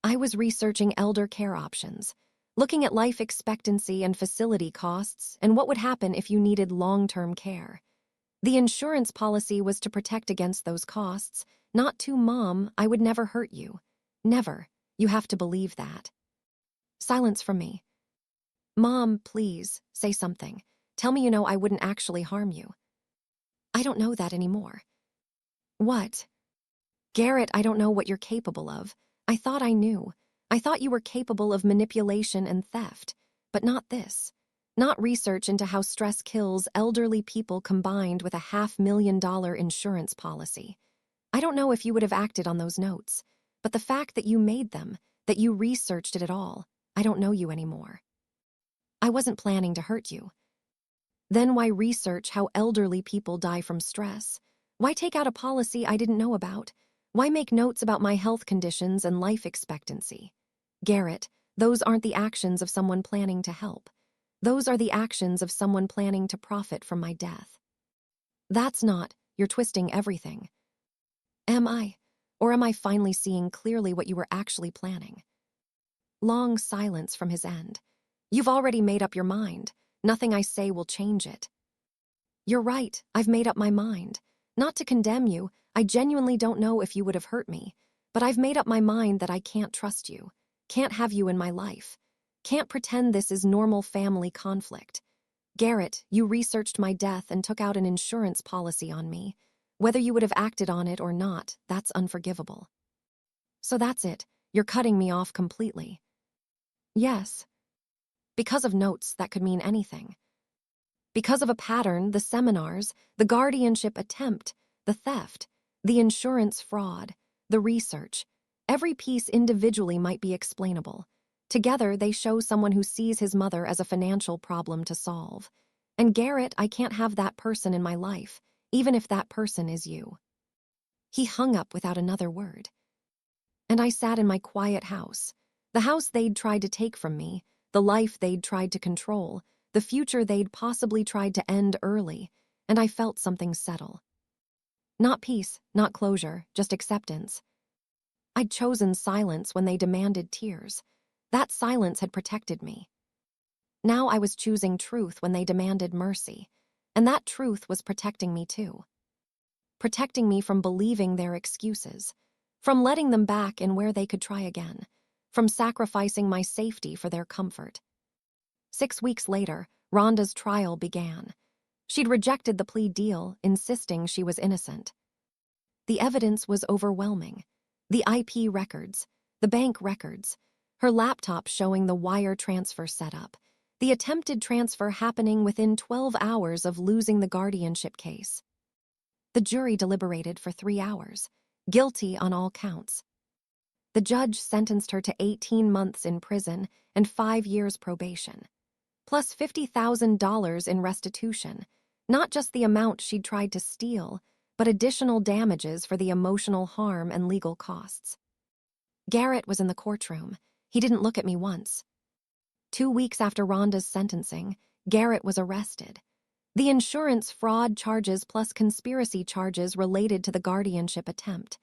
Speaker 1: I was researching elder care options, looking at life expectancy and facility costs and what would happen if you needed long-term care. The insurance policy was to protect against those costs, not to Mom, I would never hurt you. Never. You have to believe that. Silence from me. Mom, please, say something. Tell me you know I wouldn't actually harm you. I don't know that anymore. What? Garrett, I don't know what you're capable of. I thought I knew. I thought you were capable of manipulation and theft, but not this. Not research into how stress kills elderly people combined with a $500,000 insurance policy. I don't know if you would have acted on those notes, but the fact that you made them, that you researched it at all, I don't know you anymore. I wasn't planning to hurt you. Then why research how elderly people die from stress? Why take out a policy I didn't know about? Why make notes about my health conditions and life expectancy? Garrett, those aren't the actions of someone planning to help. Those are the actions of someone planning to profit from my death. That's not, you're twisting everything. Am I? Or am I finally seeing clearly what you were actually planning? Long silence from his end. You've already made up your mind. Nothing I say will change it. You're right, I've made up my mind. Not to condemn you, I genuinely don't know if you would have hurt me, but I've made up my mind that I can't trust you, can't have you in my life, can't pretend this is normal family conflict. Garrett, you researched my death and took out an insurance policy on me. Whether you would have acted on it or not, that's unforgivable. So that's it, you're cutting me off completely. Yes. Because of notes that could mean anything. Because of a pattern, the seminars, the guardianship attempt, the theft, the insurance fraud, the research. Every piece individually might be explainable. Together, they show someone who sees his mother as a financial problem to solve. And Garrett, I can't have that person in my life, even if that person is you. He hung up without another word. And I sat in my quiet house, the house they'd tried to take from me, the life they'd tried to control, the future they'd possibly tried to end early, and I felt something settle. Not peace, not closure, just acceptance. I'd chosen silence when they demanded tears. That silence had protected me. Now I was choosing truth when they demanded mercy, and that truth was protecting me too. Protecting me from believing their excuses, from letting them back in where they could try again, from sacrificing my safety for their comfort. 6 weeks later, Rhonda's trial began. She'd rejected the plea deal, insisting she was innocent. The evidence was overwhelming. The IP records, the bank records, her laptop showing the wire transfer setup, the attempted transfer happening within 12 hours of losing the guardianship case. The jury deliberated for 3 hours, guilty on all counts. The judge sentenced her to 18 months in prison and 5 years probation, plus $50,000 in restitution, not just the amount she'd tried to steal, but additional damages for the emotional harm and legal costs. Garrett was in the courtroom. He didn't look at me once. 2 weeks after Rhonda's sentencing, Garrett was arrested. The insurance fraud charges plus conspiracy charges related to the guardianship attempt.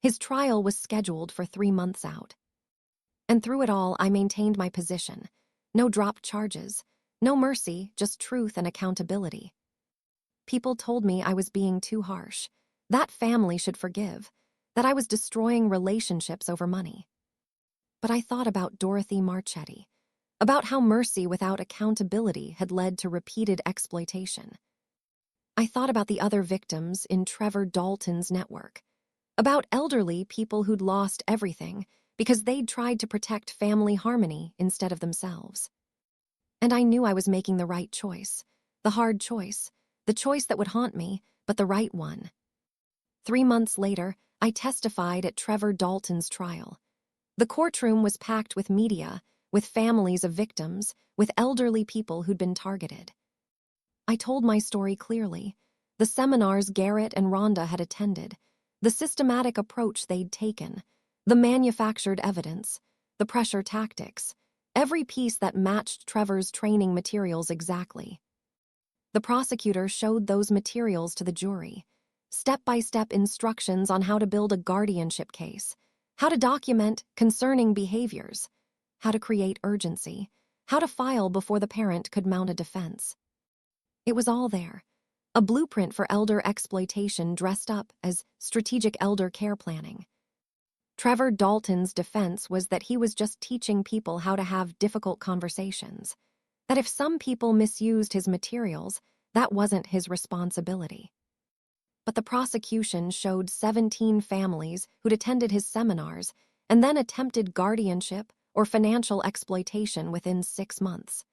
Speaker 1: His trial was scheduled for 3 months out. And through it all, I maintained my position. No dropped charges, no mercy, just truth and accountability. People told me I was being too harsh, that family should forgive, that I was destroying relationships over money. But I thought about Dorothy Marchetti, about how mercy without accountability had led to repeated exploitation. I thought about the other victims in Trevor Dalton's network, about elderly people who'd lost everything because they'd tried to protect family harmony instead of themselves. And I knew I was making the right choice, the hard choice, the choice that would haunt me, but the right one. 3 months later, I testified at Trevor Dalton's trial. The courtroom was packed with media, with families of victims, with elderly people who'd been targeted. I told my story clearly, the seminars Garrett and Rhonda had attended, the systematic approach they'd taken, the manufactured evidence, the pressure tactics, every piece that matched Trevor's training materials exactly. The prosecutor showed those materials to the jury, step-by-step instructions on how to build a guardianship case, how to document concerning behaviors, how to create urgency, how to file before the parent could mount a defense. It was all there, a blueprint for elder exploitation dressed up as strategic elder care planning. Trevor Dalton's defense was that he was just teaching people how to have difficult conversations, that if some people misused his materials, that wasn't his responsibility. But the prosecution showed 17 families who'd attended his seminars and then attempted guardianship or financial exploitation within 6 months.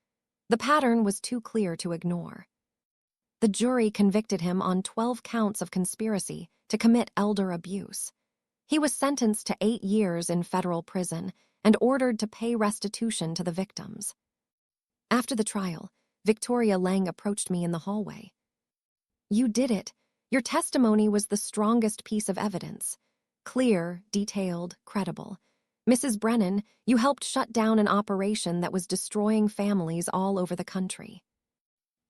Speaker 1: The pattern was too clear to ignore. The jury convicted him on 12 counts of conspiracy to commit elder abuse. He was sentenced to 8 years in federal prison and ordered to pay restitution to the victims. After the trial, Victoria Lang approached me in the hallway. "You did it. Your testimony was the strongest piece of evidence. Clear, detailed, credible. Mrs. Brennan, you helped shut down an operation that was destroying families all over the country."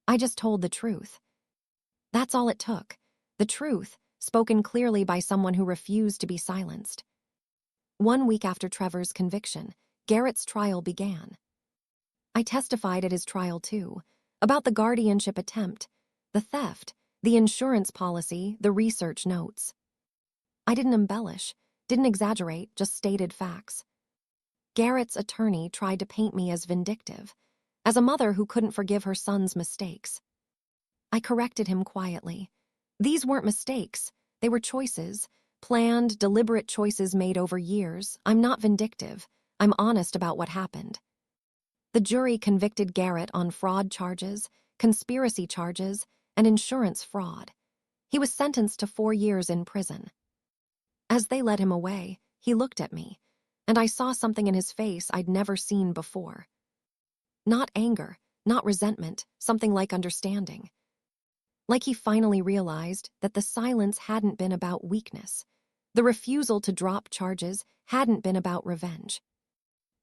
Speaker 1: I just told the truth. That's all it took. The truth, spoken clearly by someone who refused to be silenced. 1 week after Trevor's conviction, Garrett's trial began. I testified at his trial too, about the guardianship attempt, the theft, the insurance policy, the research notes. I didn't embellish, didn't exaggerate, just stated facts. Garrett's attorney tried to paint me as vindictive, as a mother who couldn't forgive her son's mistakes. I corrected him quietly. These weren't mistakes, they were choices, planned, deliberate choices made over years. I'm not vindictive, I'm honest about what happened. The jury convicted Garrett on fraud charges, conspiracy charges, and insurance fraud. He was sentenced to 4 years in prison. As they led him away, he looked at me, and I saw something in his face I'd never seen before. Not anger, not resentment, something like understanding. Like he finally realized that the silence hadn't been about weakness. The refusal to drop charges hadn't been about revenge.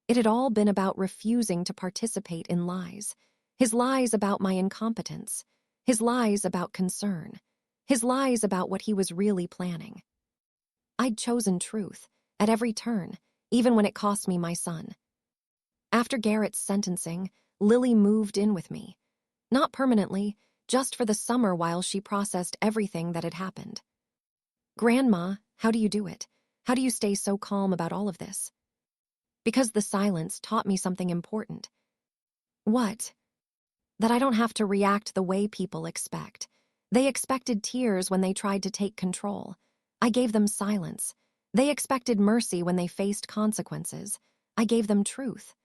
Speaker 1: It had all been about refusing to participate in lies. His lies about my incompetence. His lies about concern. His lies about what he was really planning. I'd chosen truth, at every turn, even when it cost me my son. After Garrett's sentencing, Lily moved in with me. Not permanently, just for the summer while she processed everything that had happened. "Grandma, how do you do it? How do you stay so calm about all of this?" Because the silence taught me something important. What? That I don't have to react the way people expect. They expected tears when they tried to take control. I gave them silence. They expected mercy when they faced consequences. I gave them truth.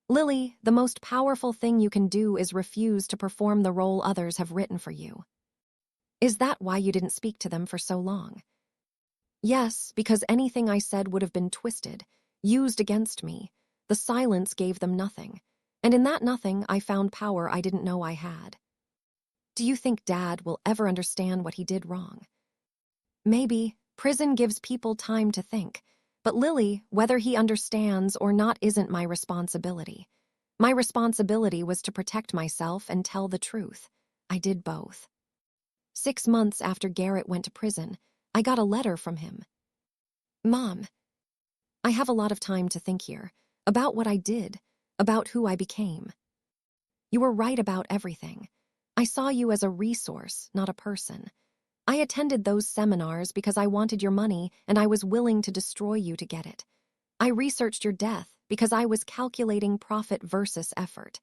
Speaker 1: Lily, the most powerful thing you can do is refuse to perform the role others have written for you. Is that why you didn't speak to them for so long? Yes, because anything I said would have been twisted, used against me. The silence gave them nothing. And in that nothing, I found power I didn't know I had. Do you think Dad will ever understand what he did wrong? Maybe. Prison gives people time to think. But Lily, whether he understands or not isn't my responsibility. My responsibility was to protect myself and tell the truth. I did both. 6 months after Garrett went to prison, I got a letter from him. "Mom, I have a lot of time to think here, about what I did, about who I became. You were right about everything. I saw you as a resource, not a person. I attended those seminars because I wanted your money and I was willing to destroy you to get it. I researched your death because I was calculating profit versus effort.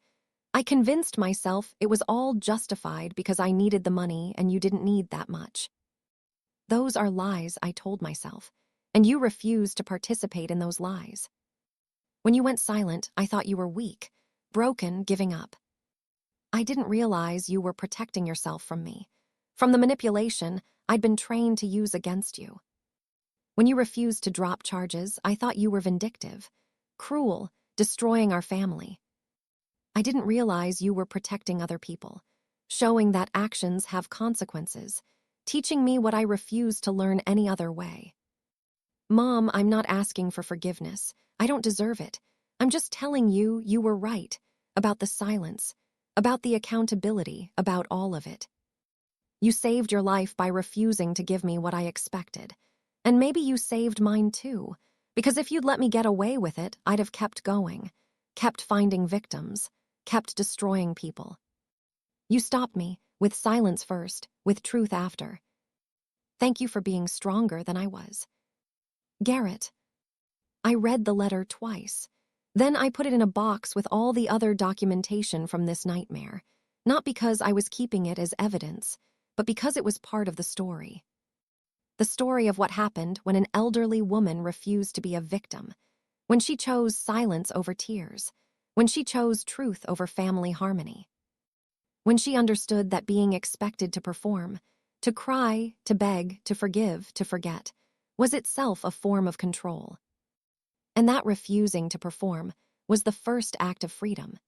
Speaker 1: I convinced myself it was all justified because I needed the money and you didn't need that much. Those are lies I told myself, and you refused to participate in those lies. When you went silent, I thought you were weak, broken, giving up. I didn't realize you were protecting yourself from me, from the manipulation I'd been trained to use against you. When you refused to drop charges, I thought you were vindictive, cruel, destroying our family. I didn't realize you were protecting other people, showing that actions have consequences, teaching me what I refused to learn any other way. Mom, I'm not asking for forgiveness. I don't deserve it. I'm just telling you you were right about the silence, about the accountability, about all of it. You saved your life by refusing to give me what I expected. And maybe you saved mine too, because if you'd let me get away with it, I'd have kept going, kept finding victims, kept destroying people. You stopped me, with silence first, with truth after. Thank you for being stronger than I was. Garrett. I read the letter twice. Then I put it in a box with all the other documentation from this nightmare, not because I was keeping it as evidence, but because it was part of the story. The story of what happened when an elderly woman refused to be a victim, when she chose silence over tears, when she chose truth over family harmony, when she understood that being expected to perform, to cry, to beg, to forgive, to forget, was itself a form of control. And that refusing to perform was the first act of freedom.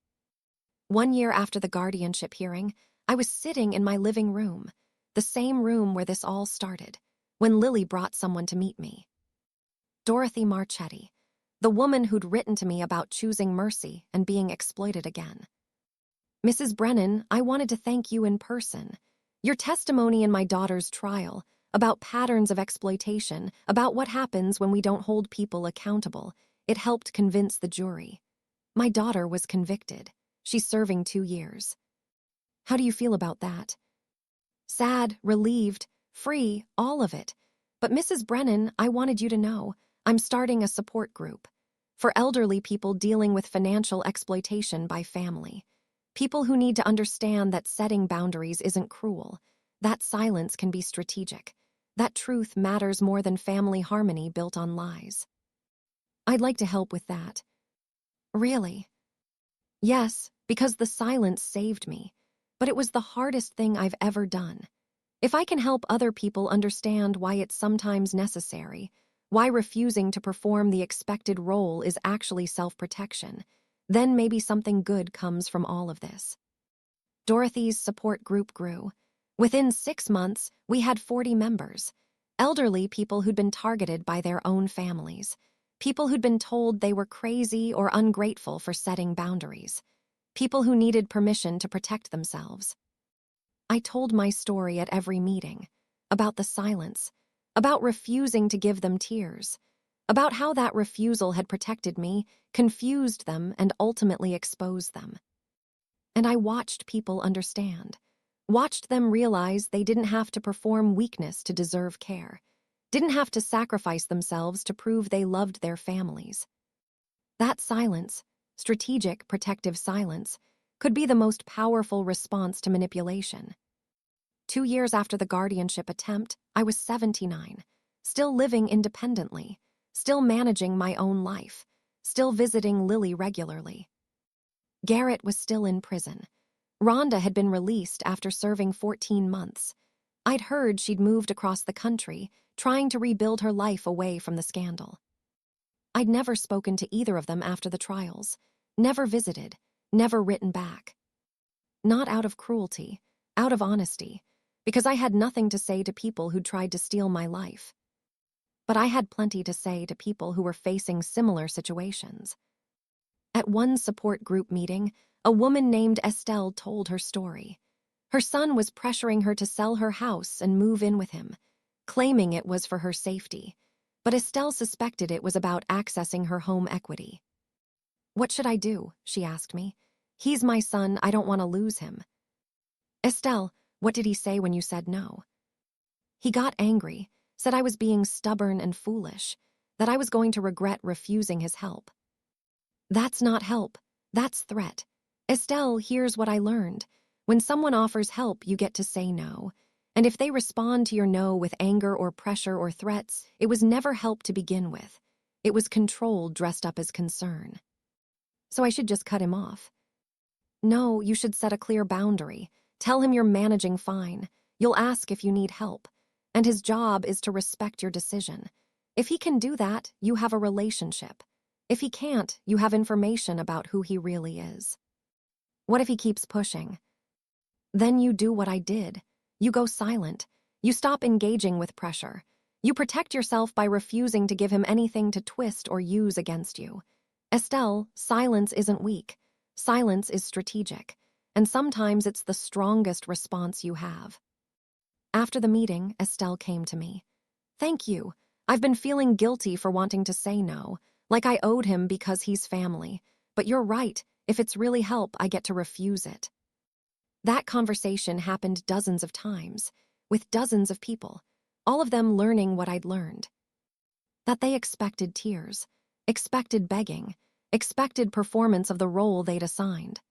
Speaker 1: 1 year after the guardianship hearing, I was sitting in my living room, the same room where this all started, when Lily brought someone to meet me. Dorothy Marchetti, the woman who'd written to me about choosing mercy and being exploited again. "Mrs. Brennan, I wanted to thank you in person. Your testimony in my daughter's trial, about patterns of exploitation, about what happens when we don't hold people accountable, it helped convince the jury. My daughter was convicted. She's serving 2 years. How do you feel about that?" Sad, relieved, free, all of it. But Mrs. Brennan, I wanted you to know, I'm starting a support group for elderly people dealing with financial exploitation by family. People who need to understand that setting boundaries isn't cruel, that silence can be strategic, that truth matters more than family harmony built on lies. I'd like to help with that. Really? Yes, because the silence saved me, but it was the hardest thing I've ever done. If I can help other people understand why it's sometimes necessary, why refusing to perform the expected role is actually self-protection, then maybe something good comes from all of this. Dorothy's support group grew. Within 6 months, we had 40 members. Elderly people who'd been targeted by their own families. People who'd been told they were crazy or ungrateful for setting boundaries. People who needed permission to protect themselves. I told my story at every meeting. About the silence. About refusing to give them tears. About how that refusal had protected me, confused them, and ultimately exposed them. And I watched people understand. Watched them realize they didn't have to perform weakness to deserve care. Didn't have to sacrifice themselves to prove they loved their families. That silence, strategic protective silence, could be the most powerful response to manipulation. 2 years after the guardianship attempt, I was 79, still living independently, still managing my own life, still visiting Lily regularly. Garrett was still in prison. Rhonda had been released after serving 14 months. I'd heard she'd moved across the country, trying to rebuild her life away from the scandal. I'd never spoken to either of them after the trials, never visited, never written back. Not out of cruelty, out of honesty, because I had nothing to say to people who'd tried to steal my life. But I had plenty to say to people who were facing similar situations. At one support group meeting, a woman named Estelle told her story. Her son was pressuring her to sell her house and move in with him, claiming it was for her safety. But Estelle suspected it was about accessing her home equity. "What should I do?" she asked me. "He's my son, I don't want to lose him." "Estelle, what did he say when you said no?" "He got angry, said I was being stubborn and foolish, that I was going to regret refusing his help." That's not help. That's threat. Estelle, here's what I learned. When someone offers help, you get to say no. And if they respond to your no with anger or pressure or threats, it was never help to begin with. It was control dressed up as concern. So I should just cut him off. No, you should set a clear boundary. Tell him you're managing fine. You'll ask if you need help. And his job is to respect your decision. If he can do that, you have a relationship. If he can't, you have information about who he really is. What if he keeps pushing? Then you do what I did. You go silent. You stop engaging with pressure. You protect yourself by refusing to give him anything to twist or use against you. Estelle, silence isn't weak. Silence is strategic. And sometimes it's the strongest response you have. After the meeting, Estelle came to me. "Thank you. I've been feeling guilty for wanting to say no. Like I owed him because he's family. But you're right, if it's really help, I get to refuse it." That conversation happened dozens of times, with dozens of people, all of them learning what I'd learned. That they expected tears, expected begging, expected performance of the role they'd assigned.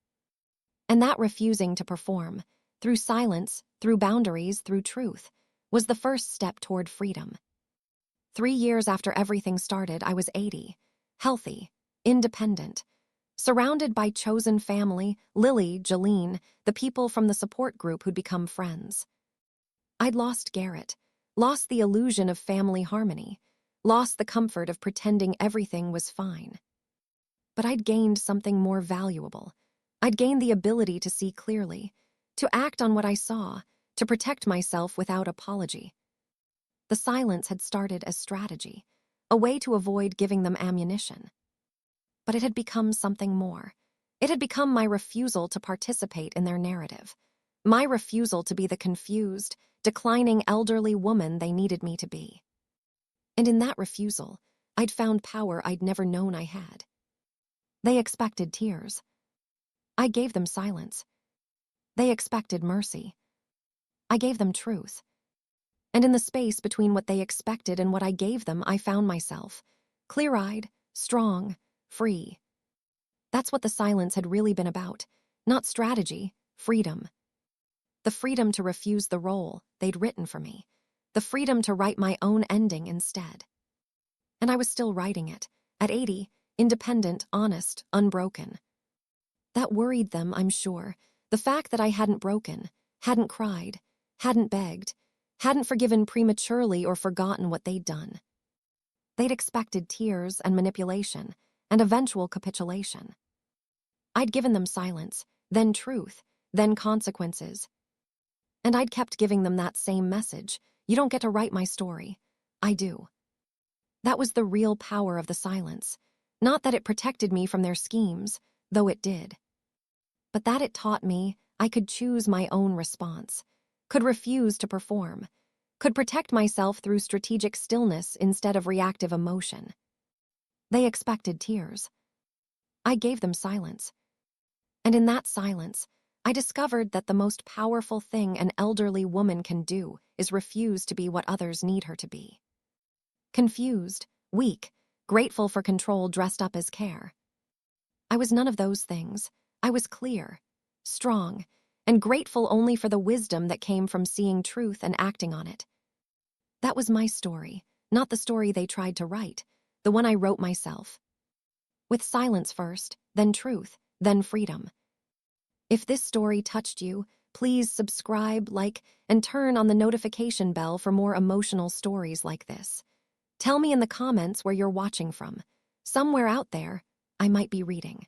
Speaker 1: And that refusing to perform, through silence, through boundaries, through truth, was the first step toward freedom. 3 years after everything started, I was 80, healthy, independent, surrounded by chosen family, Lily, Jolene, the people from the support group who'd become friends. I'd lost Garrett, lost the illusion of family harmony, lost the comfort of pretending everything was fine. But I'd gained something more valuable. I'd gained the ability to see clearly, to act on what I saw, to protect myself without apology. The silence had started as strategy, a way to avoid giving them ammunition. But it had become something more. It had become my refusal to participate in their narrative, my refusal to be the confused, declining elderly woman they needed me to be. And in that refusal, I'd found power I'd never known I had. They expected tears. I gave them silence. They expected mercy. I gave them truth. And in the space between what they expected and what I gave them, I found myself, clear-eyed, strong, free. That's what the silence had really been about. Not strategy, freedom. The freedom to refuse the role they'd written for me. The freedom to write my own ending instead. And I was still writing it, at 80, independent, honest, unbroken. That worried them, I'm sure. The fact that I hadn't broken, hadn't cried, hadn't begged, hadn't forgiven prematurely or forgotten what they'd done. They'd expected tears and manipulation and eventual capitulation. I'd given them silence, then truth, then consequences. And I'd kept giving them that same message. You don't get to write my story. I do. That was the real power of the silence. Not that it protected me from their schemes, though it did. But that it taught me I could choose my own response, could refuse to perform, could protect myself through strategic stillness instead of reactive emotion. They expected tears. I gave them silence. And in that silence, I discovered that the most powerful thing an elderly woman can do is refuse to be what others need her to be. Confused, weak, grateful for control dressed up as care. I was none of those things. I was clear, strong, and grateful only for the wisdom that came from seeing truth and acting on it. That was my story, not the story they tried to write, the one I wrote myself. With silence first, then truth, then freedom. If this story touched you, please subscribe, like, and turn on the notification bell for more emotional stories like this. Tell me in the comments where you're watching from. Somewhere out there, I might be reading.